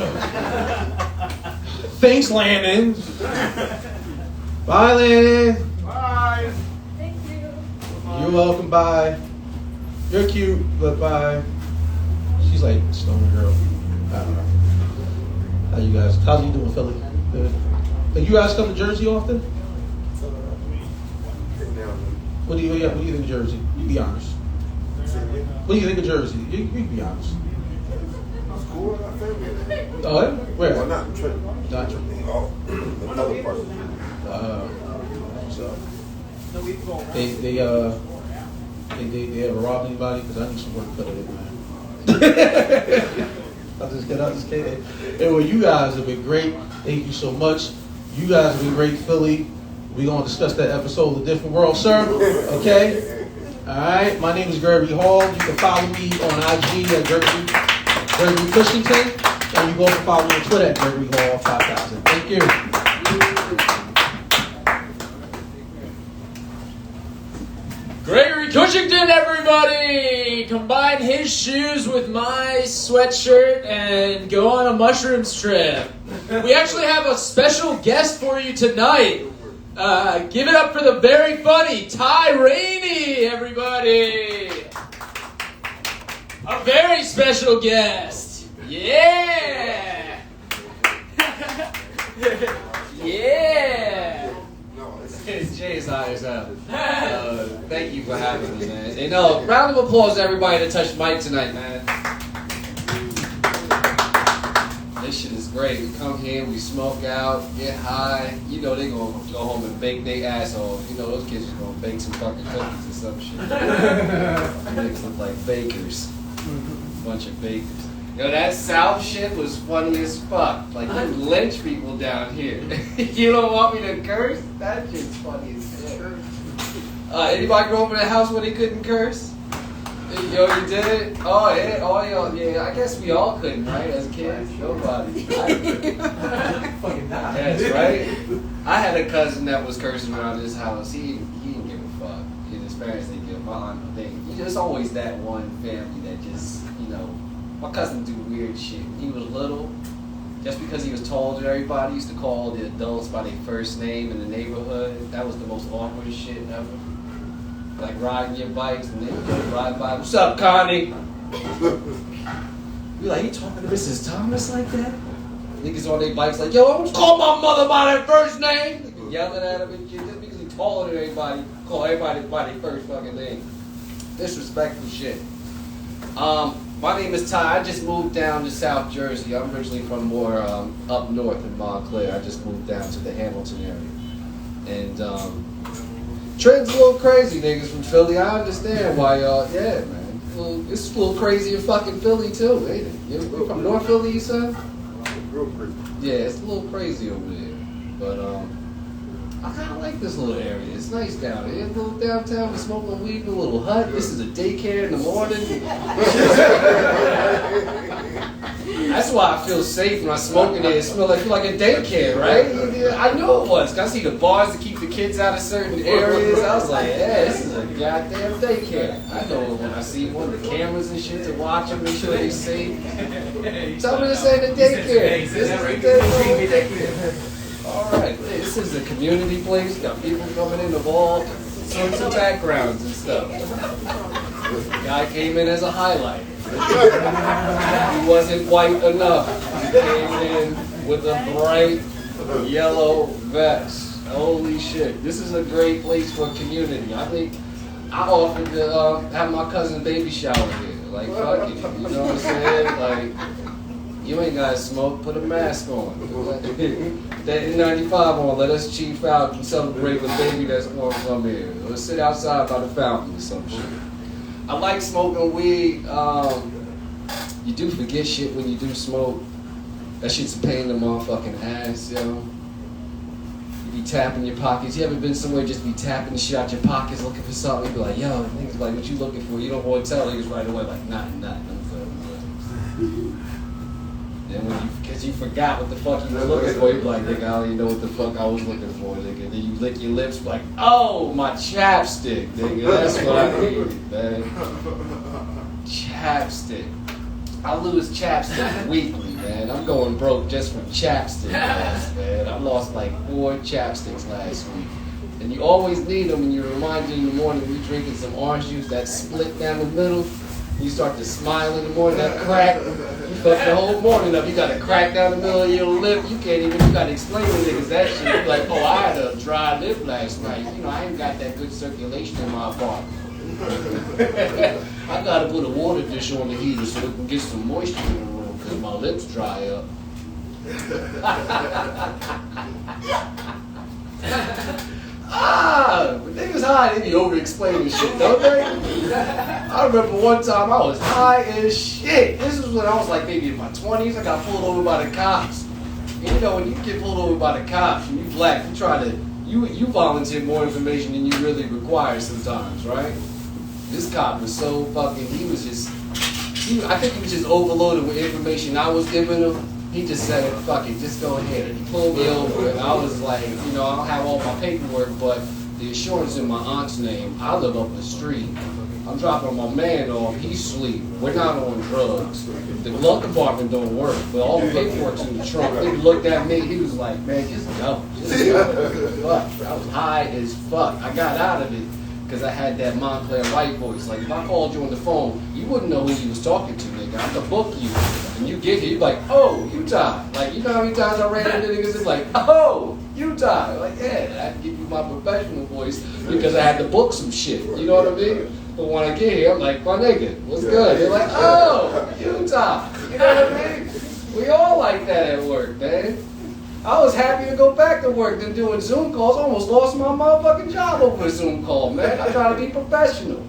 Thanks, Landon. Bye, Landon. Bye. Thank you. You're welcome. Bye. You're cute, but bye. She's like stoner girl. I don't know. How you guys? How's you doing, Philly? Good. Like you guys come to Jersey often? What do you think of Jersey? You be honest. What do you think of Jersey? You be honest. Oh, yeah? Where? Well, not in Trenton. Not Trenton. Oh, another part of So they ever robbed anybody? Because I need some work cut of it, man. I'm just kidding. Anyway, you guys have been great. Thank you so much. You guys have been great, Philly. We're going to discuss that episode of The Different World, sir. Okay? All right. My name is Gregory Hall. You can follow me on IG at Gregory Cushington. And you can also follow me on Twitter at Gregory Hall 5000. Thank you. Gregory Cushington, everybody! Combine his shoes with my sweatshirt and go on a mushrooms trip. We actually have a special guest for you tonight. Give it up for the very funny Raney, everybody! A very special guest. Yeah! Yeah! Jay's eyes up. Thank you for having me, man. And round of applause to everybody that touched Mike tonight, man. This shit is great. We come here, we smoke out, get high. You know they gonna go home and bake their ass off. You know those kids are gonna bake some fucking cookies or some shit. Niggas look like bakers. Bunch of bakers. Yo, that South shit was funny as fuck. Like, you lynch people down here. You don't want me to curse? That shit's funny as shit. Anybody grow up in a house where they couldn't curse? Yo, you did it? Oh, yeah. Oh, yo, yeah. I guess we all couldn't, right? As kids? Nobody. Fucking not. That's right. I had a cousin that was cursing around his house. He didn't give a fuck. His parents didn't give a fuck. There's always that one family that just, my cousin do weird shit. When he was little, just because he was taller than everybody, he used to call the adults by their first name in the neighborhood. That was the most awkward shit ever. like riding your bikes, and then you ride by. What's up, Connie? You're like, you talking to Mrs. Thomas like that? Niggas on their bikes like, yo, I was call my mother by their first name. Niggas yelling at him and shit. Just because he's taller than everybody, call everybody by their first fucking name. Disrespectful shit. My name is Ty. I just moved down to South Jersey. I'm originally from more up north in Montclair. I just moved down to the Hamilton area. And trend's a little crazy, niggas from Philly. I understand why y'all, yeah, man. Well, it's a little crazy in fucking Philly too, ain't it? You're from North Philly, you said? Real crazy. Yeah, it's a little crazy over there. But I kind of like this little area. It's nice down here. A little downtown, we're smoking weed in a little hut. This is a daycare in the morning. That's why I feel safe when I smoke in there. It smells like a daycare, right? I knew it was. 'Cause I see the bars to keep the kids out of certain areas. I was like, yeah, this is a goddamn daycare. I know it when I see one of the cameras and shit to watch them, make sure they safe. Tell me this ain't a daycare. This is a daycare. All right, this is a community place. Got people coming in of all sorts of backgrounds and stuff. Guy came in as a highlight. He wasn't white enough. He came in with a bright yellow vest. Holy shit. This is a great place for a community. I think I offered to have my cousin baby shower here. Like, fuck it. You know what I'm saying? Like, you ain't gotta smoke, put a mask on. That N95 on, let us chief out and celebrate with baby that's born from here. Let's sit outside by the fountain or some shit. I like smoking weed. You do forget shit when you do smoke. That shit's a pain in the motherfucking ass, yo. You be tapping your pockets. You ever been somewhere just be tapping the shit out your pockets looking for something? You be like, yo, niggas like, what you looking for? You don't want to tell niggas right away, like, nothing, I'm good. Then when because you forgot what the fuck you were looking for, you be like, nigga, I don't even know what the fuck I was looking for, nigga. Then you lick your lips, like, oh, my chapstick, nigga. That's what I needed, man. Chapstick. I lose chapstick weekly, man. I'm going broke just from chapstick, man. I lost like 4 chapsticks last week. And you always need them when you're reminded in the morning when you're drinking some orange juice, that split down the middle. You start to smile in the morning, that crack. You fuck the whole morning up. You got a crack down the middle of your lip. You can't even, you got to explain to niggas that shit. You're like, oh, I had a dry lip last night. You know, I ain't got that good circulation in my apartment. I got to put a water dish on the heater so it can get some moisture in the room because my lips dry up. But niggas high, they be over-explaining shit, don't they? I remember one time I was high as shit. This was when I was like maybe in my 20s. I got pulled over by the cops. And you know, when you get pulled over by the cops and you black, you try to, you volunteer more information than you really require sometimes, right? This cop was so fucking, I think he was just overloaded with information I was giving him. He just said, fuck it, just go ahead. And he pulled me over, and I was like, you know, I don't have all my paperwork, but the insurance in my aunt's name. I live up the street. I'm dropping my man off, he's asleep. We're not on drugs. The glove compartment don't work, but all the paperwork's in the trunk. He looked at me, he was like, man, just go. Fuck, I was high as fuck. I got out of it because I had that Montclair white voice. Like, if I called you on the phone, you wouldn't know who you was talking to, nigga. I could book you. And you get here, you're like, oh, Utah. Like, you know how many times I ran into niggas, it's like, oh, Utah. Like, yeah, I had to give you my professional voice because I had to book some shit. You know what I mean? But when I get here, I'm like, my nigga, what's good? They're like, oh, Utah. You know what I mean? We all like that at work, man. I was happy to go back to work than doing Zoom calls. I almost lost my motherfucking job over a Zoom call, man. I try to be professional.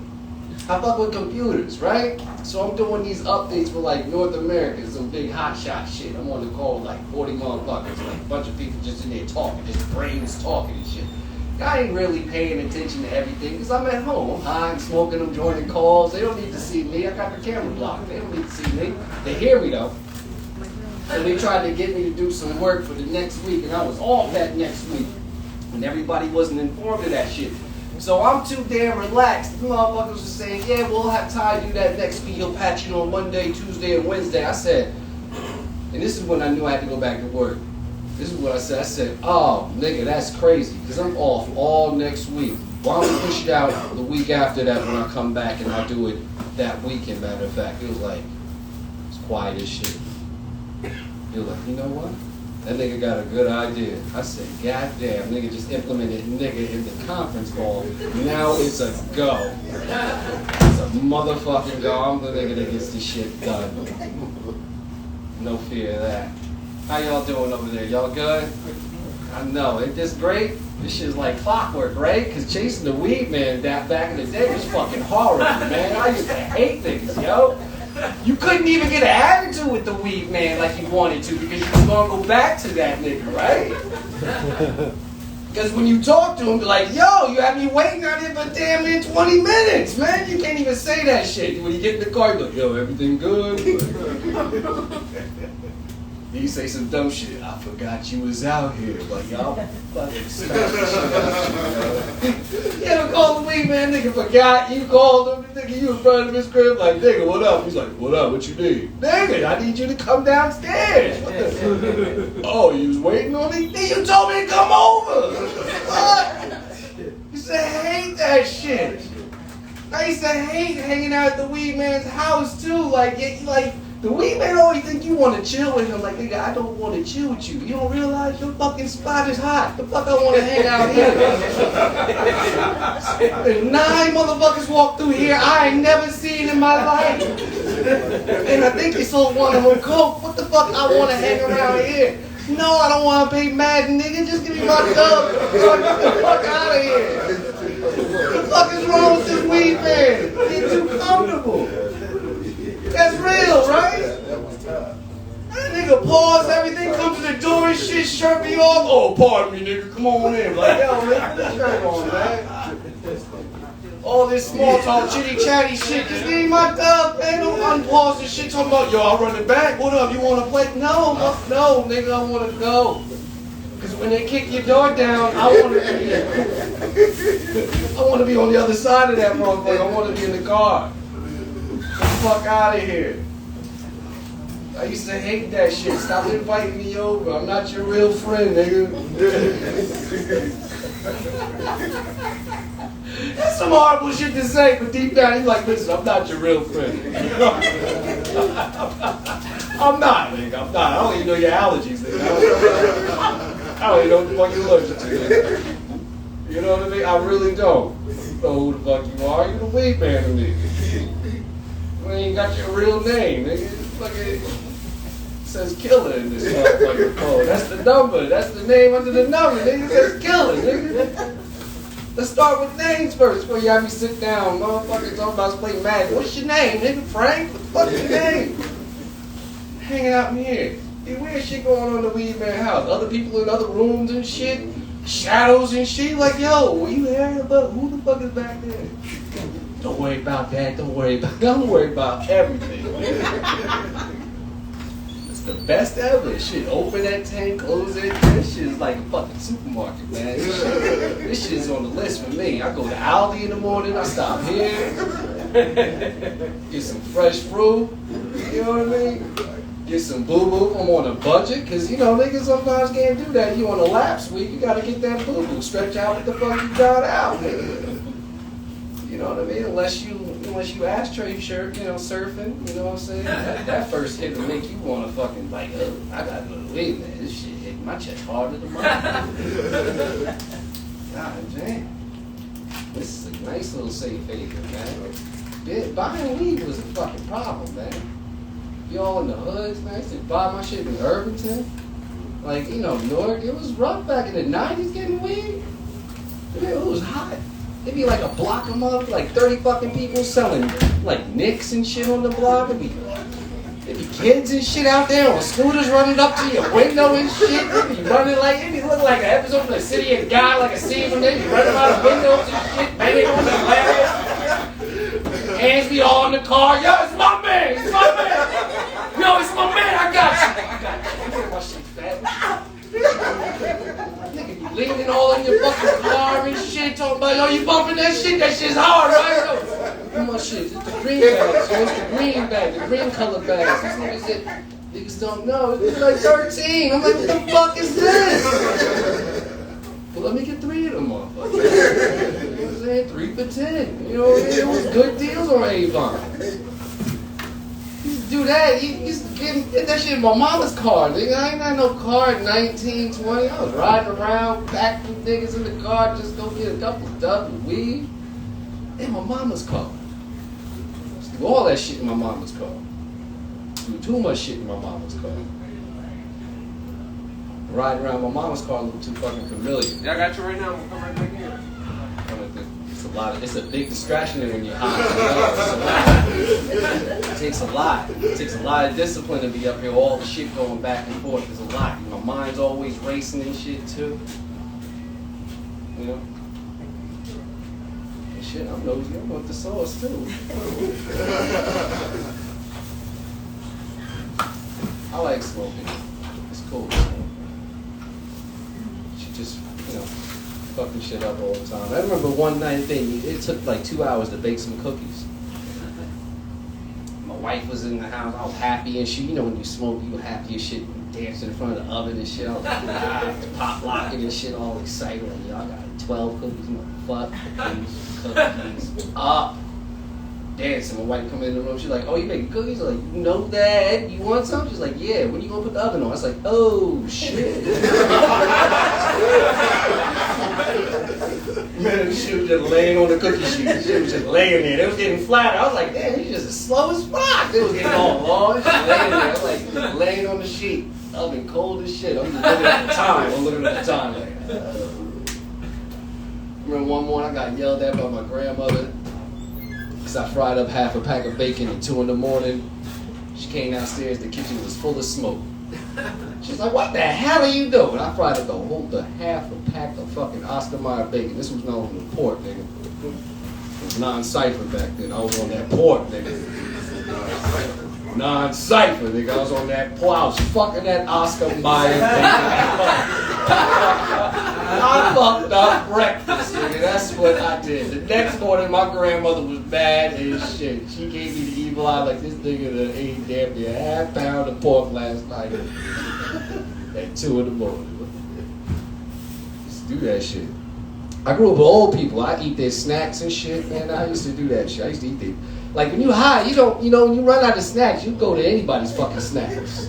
I fuck with computers, right? So I'm doing these updates for like North America, some big hotshot shit. I'm on the call with like 40 motherfuckers, like a bunch of people just in there talking, just brains talking and shit. I ain't really paying attention to everything because I'm at home. I'm high, I'm smoking, I'm joining calls. They don't need to see me. I got the camera blocked. They don't need to see me. They hear me though. And they tried to get me to do some work for the next week, and I was off that next week. And everybody wasn't informed of that shit. So I'm too damn relaxed. The motherfuckers were saying, yeah, we'll have Ty do that next week. He'll patch you on Monday, Tuesday, and Wednesday. I said, and this is when I knew I had to go back to work. This is what I said. I said, oh, nigga, that's crazy, because I'm off all next week. why don't we push it out the week after that when I come back and I'll do it that weekend, matter of fact. He was like, it's quiet as shit. He was like, you know what? That nigga got a good idea. I said, God damn, nigga just implemented nigga in the conference call. Now it's a go. It's a motherfucking go. I'm the nigga that gets this shit done. No fear of that. How y'all doing over there? Y'all good? I know, ain't this great? This shit's like clockwork, right? Because chasing the Weedman back in the day was fucking horrible, man. I used to hate niggas, yo. You couldn't even get an attitude with the Weedman like you wanted to because you was gonna go back to that nigga, right? Because when you talk to him, be like, yo, you had me waiting out here for damn near 20 minutes, man. You can't even say that shit. When you get in the car, you're like, yo, everything good? You say some dumb shit. I forgot you was out here. Like, y'all fucking smack the shit out of you. You ever call the Weedman, nigga forgot? You called him, nigga, you was running to his crib, like, nigga, what up? He's like, what up? What you need? Nigga, I need you to come downstairs. What the? Oh, you was waiting on me? Then you told me to come over. What? You said, I hate that shit. I used to hate hanging out at the Weedman's house, too. Like, the Weedman always think you want to chill with him. Like, nigga, I don't want to chill with you. You don't realize your fucking spot is hot. The fuck I want to hang out here. And 9 motherfuckers walk through here I ain't never seen in my life. And I think you sold one of them coke. What the fuck I want to hang around here? No, I don't want to pay Madden, nigga. Just give me my dub. Get the fuck out of here. What the fuck is wrong with this Weedman? Get too comfortable. That's real, right? That nigga pause everything, come to the door and shit, shirt me off. Oh, pardon me, nigga, come on in. Like, yo, man, put the shirt on, man. All this small talk, chitty chatty shit. Just give me my dub, man. Don't unpause this shit talking about, yo, I'll run it back. What up, you want to play? No, nigga, I want to go. Because when they kick your door down, I want to be there. I want to be on the other side of that motherfucker. I want to be in the car. Get the fuck out of here. I used to hate that shit. Stop inviting me over. I'm not your real friend, nigga. That's some horrible shit to say, but deep down you're like, listen, I'm not your real friend. I'm not, nigga. I'm not. I don't even know your allergies, nigga. I don't even know what the fuck you're allergic to, nigga. You know what I mean? I really don't know who the fuck you are. You're the Weedman to me. You ain't got your real name, nigga. Fucking says killer in this motherfucking phone. That's the number. That's the name under the number, nigga. It says killer, nigga. Let's start with names first before you have me sit down. Motherfuckers talking about playing Madden. What's your name, nigga? Frank? What the fuck's your name? Hanging out in here. Hey, weird shit going on in the Weedman house. Other people in other rooms and shit. Shadows and shit. Like, yo, were you there? But who the fuck is back there? Don't worry about that. Don't worry about everything. It's the best ever. Shit, open at 10, close at 10. This shit is like a fucking supermarket, man. This shit is on the list for me. I go to Aldi in the morning. I stop here. Get some fresh fruit. You know what I mean? Get some boo-boo. I'm on a budget. Because, you know, niggas sometimes can't do that. You on a lapse week. You got to get that boo-boo. Stretch out what the fuck you got out, nigga. You know what I mean? Unless you ashtray shirt, you know, surfing, you know what I'm saying? That first hit will make you want to fucking like, oh, I got no way, man. This shit hit my chest harder than mine. God damn. This is a nice little safe haven, man. Buying weed was a fucking problem, man. Y'all in the hoods, man. I used to buy my shit in Irvington. Like, you know, Newark. It was rough back in the 90s getting weed. Man, it was hot. It'd be like a block of motherfuckers, like 30 fucking people selling like nicks and shit on the block. It'd be kids and shit out there on scooters running up to your window and shit. It'd be running like, it'd be looking like an episode from the City of God, like a scene when they be running out of windows and shit, banging on the glass. Hands be all in the car. Yo, it's my man, it's my man. Yo, it's my man, I got you. You get my shit fat. Nigga, you leaning all in your fucking car and shit, talking about, yo, you bumping that shit? That shit's hard, right? Yo, my shit, it's the green bags, yo, it's the green bag, the green color bags. These niggas don't know. It's like 13. I'm like, what the fuck is this? Well, let me get 3 of them, motherfuckers. man, 3 for 10. You know what I mean? It was good deals on Avon. Used to do that. You used to get that shit in my mama's car, nigga. I ain't had no car in 1920. I was riding around, packed with niggas in the car, just go get a couple dubs of weed. In my mama's car. Used to do all that shit in my mama's car. Do too much shit in my mama's car. Riding around my mama's car looked too fucking familiar. Yeah, I got you right now. I'm gonna come right back here. It's a big distraction when you're high. It takes a lot. It takes a lot of discipline to be up here, all the shit going back and forth. There's a lot. My mind's always racing and shit too. You know? And shit, I'm nosy. I want the sauce too. I like smoking. It's cool. She just, you know, fucking shit up all the time. I remember one night thing, it took like 2 hours to bake some cookies. My wife was in the house, I was happy and shit. You know when you smoke, you happy as shit, dancing in front of the oven and shit. I was like, pop locking and shit, all excited. Like, y'all got 12 cookies, cookies up. Dancing. My wife come in the room, she's like, oh, you making cookies? I'm like, you know that? You want some? She's like, yeah, when you gonna put the oven on? I was like, oh, shit. Man, she was just laying on the cookie sheet. She was just laying there. They was getting flatter. I was like, damn, he's just as slow as fuck. They was getting all long. She was laying there. I was like, laying on the sheet. Oven cold as shit. I'm just looking at the time. I'm looking at the time like, Remember one morning I got yelled at by my grandmother. I fried up half a pack of bacon at 2 in the morning. She came downstairs, the kitchen was full of smoke. She's like, what the hell are you doing? I fried up the half a pack of fucking Oscar Mayer bacon. This was known as port, nigga. It was non-cypher back then. I was on that port, nigga. Non-cypher, nigga. I was on that port. I was fucking that Oscar Mayer bacon. I fucked up breakfast, nigga. That's what I did. The next morning, my grandmother was bad as shit. She gave me the evil eye like this nigga that ate damn near half pound of pork last night at 2 in the morning. Used to do that shit. I grew up with old people. I eat their snacks and shit, man. I used to do that shit. I used to eat their... Like, when you high, you don't, you know, when you run out of snacks, you go to anybody's fucking snacks.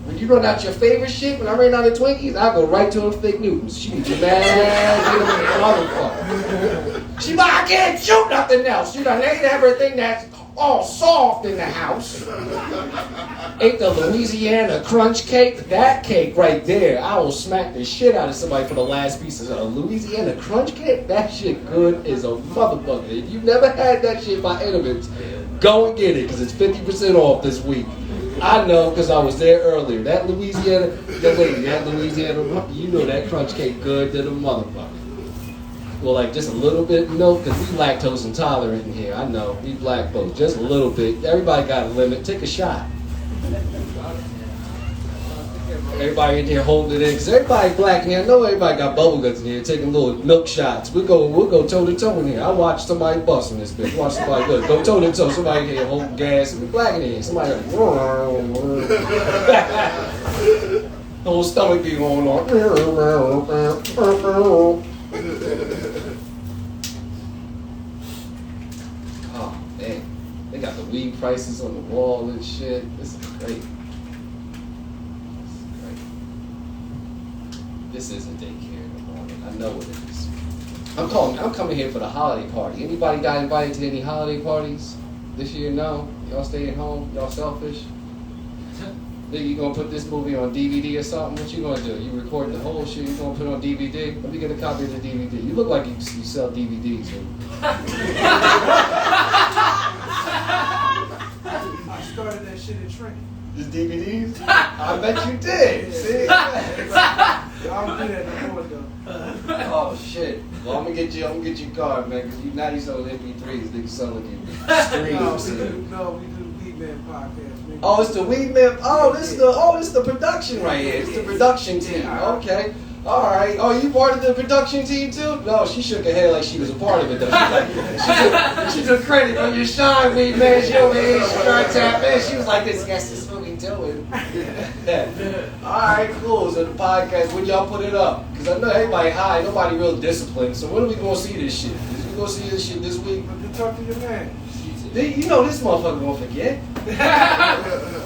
When you run out your favorite shit, when I ran out of Twinkies, I go right to them Fig Newtons. She be mad, motherfucker. She like, I can't shoot nothing else. You done ate everything that's all soft in the house. Ate the Louisiana crunch cake. That cake right there, I will smack the shit out of somebody for the last piece of a Louisiana crunch cake. That shit good as a motherfucker. If you've never had that shit by Edmonds, go and get it, because it's 50% off this week. I know, because I was there earlier. That Louisiana, you know that crunch cake good to the motherfucker. Well, like just a little bit, you know, because we lactose intolerant in here. I know, we black folks, just a little bit. Everybody got a limit. Take a shot. Everybody in here holding it in, because everybody black in here. I know everybody got bubble guts in here, taking little milk shots. We'll go toe to toe in here. I watched somebody bust in this bitch. Watch somebody go toe to toe. Somebody here holding gas. We black in here. Somebody like, whole stomach be going on. Oh man, they got the weed prices on the wall and shit. This is great. This isn't daycare in the morning. I know it is. I'm coming here for the holiday party. Anybody got invited to any holiday parties this year? No? Y'all stay at home? Y'all selfish? Think you gonna put this movie on DVD or something? What you gonna do? You recording the whole shit? You gonna put it on DVD? Let me get a copy of the DVD. You look like you sell DVDs. I started that shit in Trent. Just DVDs? I bet you did. See? I don't do that no more though. Oh shit. Well, I'm gonna get you a card, man, because now you selling MP3s, niggas selling you streams. We do Weedman podcast. Man. Oh, it's the Weedman. This is the production right here. It's the production team. Okay. All right. Oh, you part of the production team too? No, she shook her head like she was a part of it though. She took credit for your shine, Weedman. She over here, she tried to tap in. She was like, this is what we doing. Yeah. All right, cool. So the podcast, when y'all put it up? Because Because I know everybody high, nobody real disciplined. So when are we gonna see this shit? Is we gonna see this shit this week? You talk to your man. You know this motherfucker gonna forget.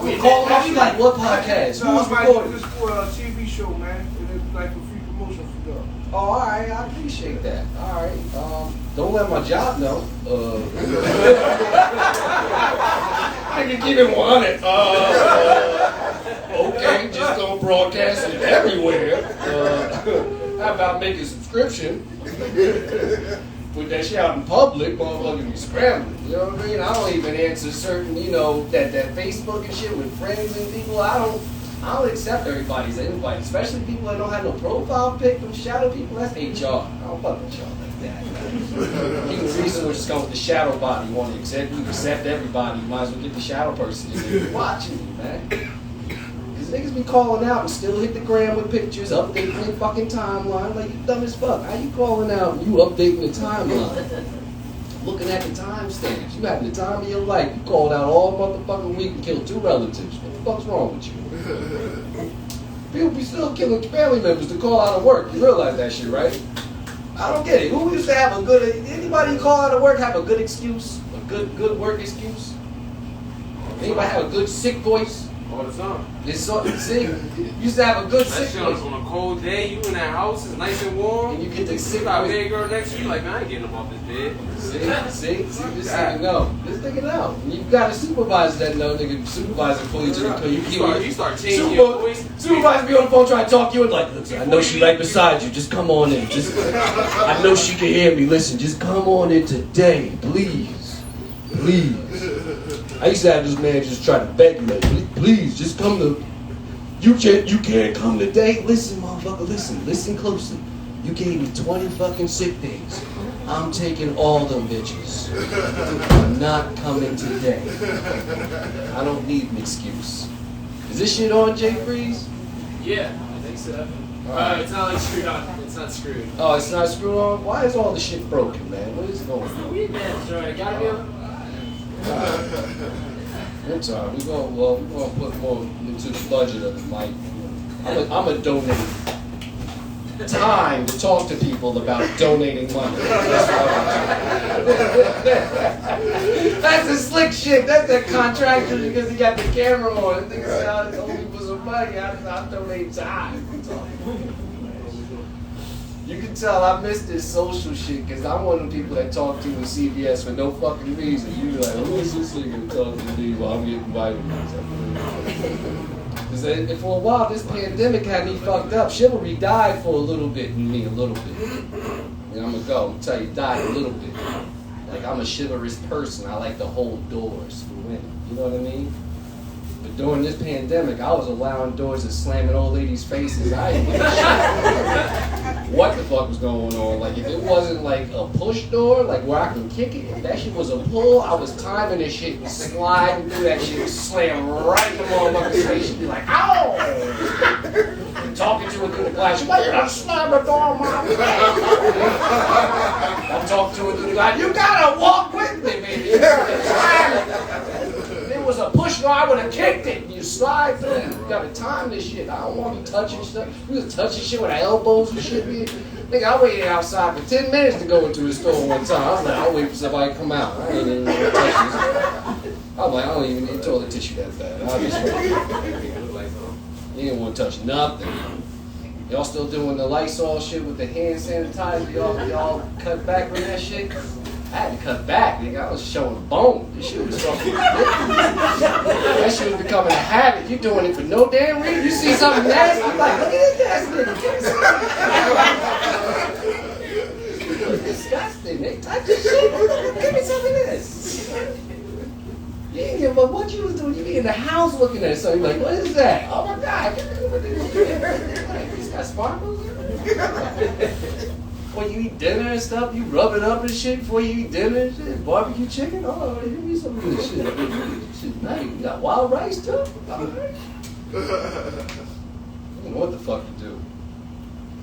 We call him up, he's like, what podcast? No, Who's I might recording? do this for a TV show, man. And it's like a free promotion for y'all. Oh, alright, I appreciate that. Alright. Don't let my job know. I can keep it 100. Okay, just don't broadcast it everywhere. How about make a subscription? Put that shit out in public, motherfuckers be scrambling. You know what I mean? I don't even answer certain, that Facebook and shit with friends and people. I don't accept everybody's invite, especially people that don't have no profile pic. Them shadow people, that's HR. I don't fuck with y'all like that. Human resources come with the shadow body. You want to accept everybody. You might as well get the shadow person in there watching you, man. Niggas be calling out and still hit the gram with pictures, updating their fucking timeline. Like, you dumb as fuck. How you calling out and you updating the timeline? Looking at the timestamps. You having the time of your life. You called out all motherfucking week and killed 2 relatives. What the fuck's wrong with you? People be still killing family members to call out of work. You realize that shit, right? I don't get it. Who used to have a good... Anybody who call out of work have a good excuse? A good work excuse? Anybody have a good sick voice? All the time. See, you used to have a good That sick shit voice. on a cold day, you in that house, it's nice and warm. And you get the sick You got a voice. big girl next to you, like, man, I ain't getting up off this bed. See, this nigga know. This nigga know. You got a supervisor that know, nigga. Supervisor pull you to the You start changing your voice. Supervisor be on the phone trying to talk to you and like, listen, I know she right beside you. Just come on in. I know she can hear me. Listen, just come on in today, please. Please. I used to have this man just try to beg me, like, please, just come to. You can't come today. Listen, motherfucker, listen closely. You gave me 20 fucking sick days. I'm taking all them bitches. I'm not coming today. I don't need an excuse. Is this shit on, Jay Freeze? Yeah, I think so. Alright. It's not like screwed on. It's not screwed. Oh, it's not screwed on? Why is all the shit broken, man? What is going on? Weedman, sorry, gotta be able. One time, we're gonna put more into the budget of it, Mike. I'm gonna donate time to talk to people about donating money. That's a slick shit. That's a contractor because he got the camera on. The nigga said, I told me for some money. I'll donate time. You can tell I missed this social shit because I'm one of the people that talk to in CVS for no fucking reason. You be like, who is this nigga talking to me while I'm getting vitamins? Because for a while, this pandemic had me fucked up. Chivalry died for a little bit in me, a little bit. And I'm gonna go and tell you, died a little bit. Like, I'm a chivalrous person. I like to hold doors for women. You know what I mean? But during this pandemic, I was allowing doors to slam in old ladies' faces. I didn't give a shit what the fuck was going on. Like, if it wasn't like a push door, like where I can kick it, if that shit was a pull, I was timing this shit and sliding through that shit, slam right in the motherfucker's face. She'd be like, ow! And talking to her through the glass. She's like, you're gonna slam the door on my face. I'm talking to her through the glass. You gotta walk with me, baby. If it was a push door, I would have kicked it. You slide through. You gotta time this shit. I don't want to be touching stuff. We was touching shit with our elbows and shit. Nigga, I waited outside for 10 minutes to go into the store one time. I was like, I'll wait for somebody to come out. I ain't even gonna touch this. I'm like, I don't even need toilet tissue that bad. I just you didn't want to touch nothing. Y'all still doing the Lysol shit with the hand sanitizer? Y'all cut back on that shit? I had to cut back, nigga. I was showing a bone. This shit was fucking that shit was becoming a habit. You doing it for no damn reason. You see something nasty, you like, look at this nasty nigga. Disgusting, nigga. Touch this shit. Give me some of this. You didn't give a fuck what you was doing. You be in the house looking at something like, what is that? Oh my God. It's got sparkles in it. When you eat dinner and stuff, you rub it up and shit before you eat dinner and shit. Barbecue chicken? Oh, give me some of this shit. Shit, nice. You got wild rice too? All right. I don't know what the fuck to do.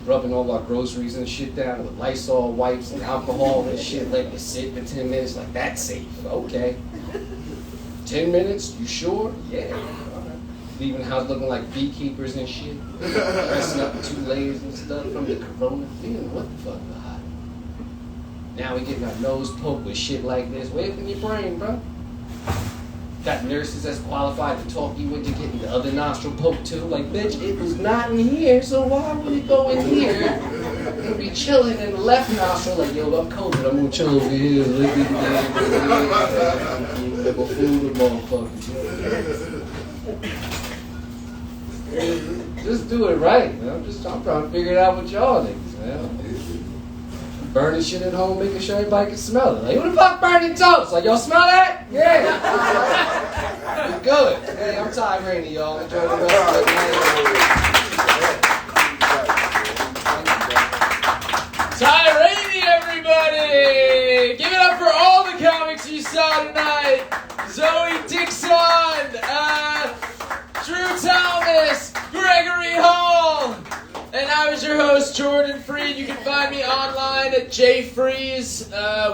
Rubbing all our groceries and shit down with Lysol wipes and alcohol and shit, letting it sit for 10 minutes, like that's safe. Okay. 10 minutes? You sure? Yeah. All right. leaving the house looking like beekeepers and shit. Dressing up in 2 layers and stuff from the corona. Nigga, what the fuck, God? Now we getting our nose poked with shit like this. Wake up in your brain, bro. Got nurses that's qualified to talk you into getting the other nostril poked too. Like, bitch, it was not in here, so why would it go in here? It'll be chilling in the left nostril. Like, yo, I'm COVID, I'm gonna chill over here. Look at the food, motherfuckers. Just do it right, man. I'm trying to figure it out with y'all niggas, man. Burning shit at home, making sure everybody can smell it. Like, who the fuck burning toast? Like, y'all smell that? Yeah. It's good. Hey, I'm Ty Raney, y'all. Enjoy the rest of the night. Ty Raney, everybody! Give it up for all the comics you saw tonight. Zoe Dixon, Drew Thomas, Gregory Hall, and I was your host, Jordan Freed. You can find me online at jfreeze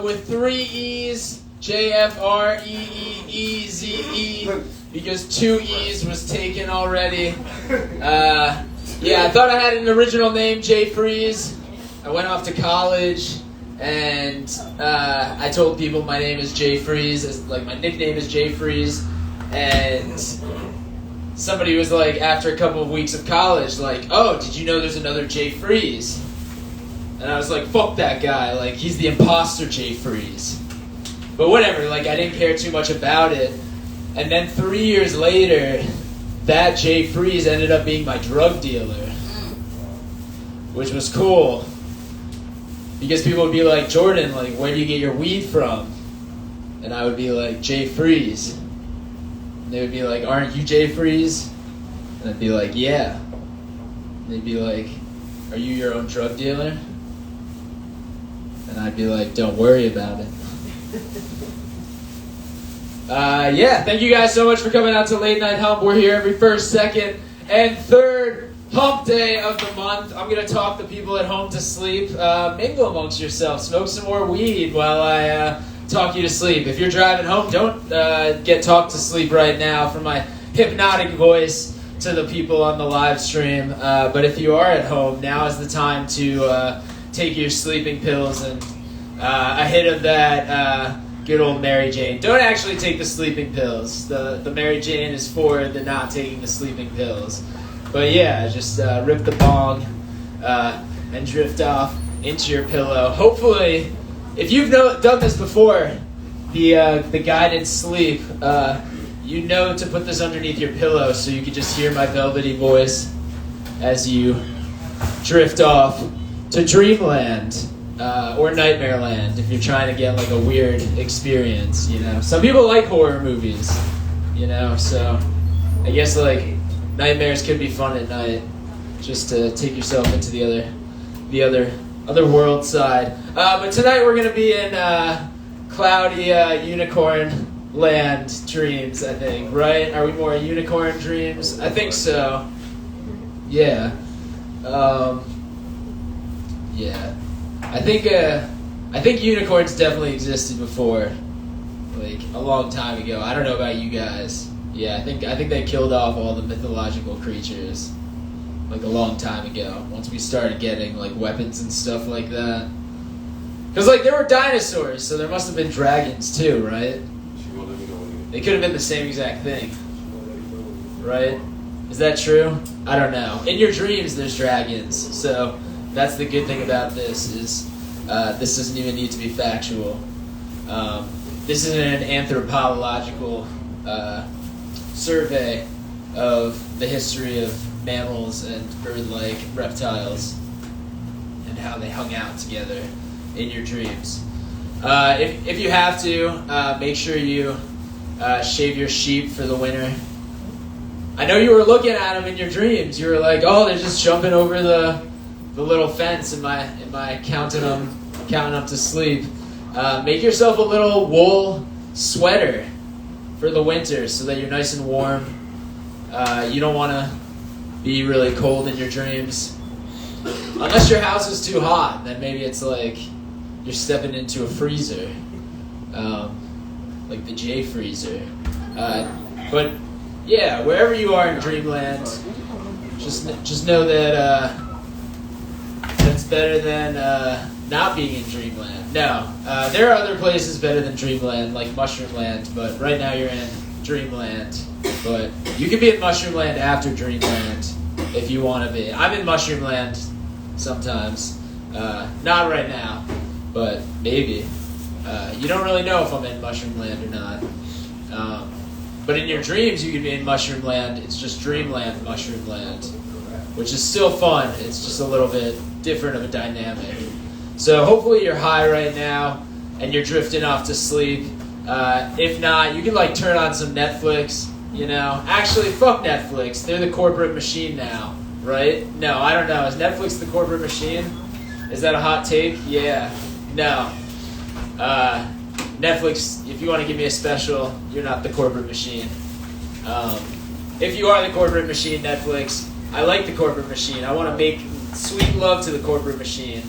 with 3 E's, JFREEEZE, because 2 E's was taken already. Yeah, I thought I had an original name, J Freeze. I went off to college, and I told people my name is J Freeze, like my nickname is J Freeze, and somebody was like, after a couple of weeks of college, like, oh, did you know there's another J Freeze? And I was like, fuck that guy, like, he's the imposter J Freeze. But whatever, like, I didn't care too much about it. And then 3 years later, that J Freeze ended up being my drug dealer, which was cool. Because people would be like, Jordan, like, where do you get your weed from? And I would be like, J Freeze. And they would be like, aren't you J Freeze? And I'd be like, yeah. And they'd be like, are you your own drug dealer? And I'd be like, don't worry about it. Yeah, thank you guys so much for coming out to Late Night Hump. We're here every first, second, and third hump day of the month. I'm going to talk the people at home to sleep. Mingle amongst yourself. Smoke some more weed while I talk you to sleep. If you're driving home, don't get talked to sleep right now from my hypnotic voice to the people on the live stream. But if you are at home, now is the time to take your sleeping pills and a hit of that good old Mary Jane. Don't actually take the sleeping pills. The Mary Jane is for the not taking the sleeping pills. But yeah, just rip the bong and drift off into your pillow. Hopefully, if you've done this before, the guided sleep, you know to put this underneath your pillow so you can just hear my velvety voice as you drift off to Dreamland or Nightmare Land if you're trying to get like a weird experience, you know. Some people like horror movies, you know, so I guess like nightmares could be fun at night, just to take yourself into the other world side. But tonight we're gonna be in cloudy unicorn land dreams, I think, right? Are we more unicorn dreams? I think so. Yeah. Yeah. I think unicorns definitely existed before, like a long time ago. I don't know about you guys. Yeah, I think they killed off all the mythological creatures like a long time ago. Once we started getting like weapons and stuff like that, because like there were dinosaurs, so there must have been dragons too, right? They could have been the same exact thing, right? Is that true? I don't know. In your dreams, there's dragons, so that's the good thing about this is this doesn't even need to be factual. This isn't an anthropological survey of the history of mammals and bird-like reptiles and how they hung out together in your dreams. If you have to, make sure you shave your sheep for the winter. I know you were looking at them in your dreams. You were like, oh, they're just jumping over the little fence. Am I counting them to sleep? Make yourself a little wool sweater for the winter so that you're nice and warm. You don't want to be really cold in your dreams. Unless your house is too hot, then maybe it's like you're stepping into a freezer. Like the J Freezer. But yeah, wherever you are in dreamland, just know that that's better than not being in dreamland. No, there are other places better than dreamland, like Mushroomland, but right now you're in dreamland. But you can be in Mushroomland after dreamland if you want to be. I'm in Mushroomland sometimes. Not right now, but maybe. You don't really know if I'm in Mushroomland or not. But in your dreams, you can be in Mushroomland. It's just Dreamland, Mushroomland, which is still fun. It's just a little bit different of a dynamic. So hopefully you're high right now and you're drifting off to sleep. If not, you can like turn on some Netflix. You know, actually, fuck Netflix. They're the corporate machine now, right? No, I don't know. Is Netflix the corporate machine? Is that a hot take? Yeah. No. Netflix, if you want to give me a special, you're not the corporate machine. If you are the corporate machine, Netflix, I like the corporate machine. I want to make sweet love to the corporate machine.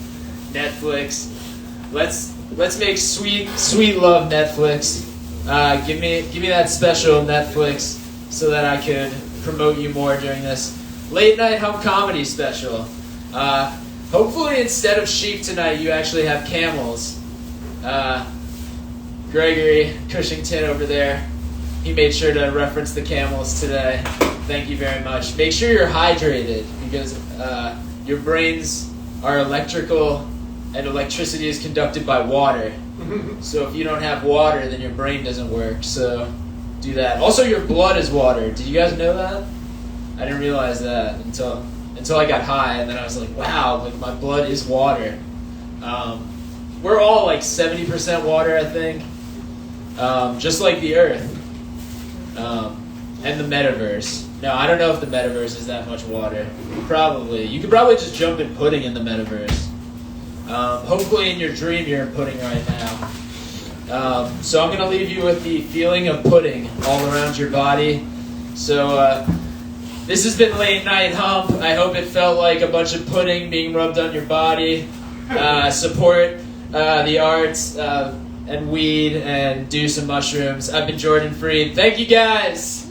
Netflix, let's make sweet love, Netflix. Give me that special, Netflix, so that I could promote you more during this late night hump comedy special. Hopefully instead of sheep tonight, you actually have camels. Gregory Cushington over there, he made sure to reference the camels today. Thank you very much. Make sure you're hydrated because your brains are electrical and electricity is conducted by water. So if you don't have water, then your brain doesn't work. So do that. Also, your blood is water. Did you guys know that? I didn't realize that until I got high, and then I was like, wow, like my blood is water. We're all like 70% water, I think. Just like the Earth. And the metaverse. No, I don't know if the metaverse is that much water. Probably. You could probably just jump in pudding in the metaverse. Hopefully in your dream you're in pudding right now. So I'm going to leave you with the feeling of pudding all around your body. So this has been Late Night Hump. I hope it felt like a bunch of pudding being rubbed on your body. Support the arts and weed and do some mushrooms. I've been Jordan Freed. Thank you guys.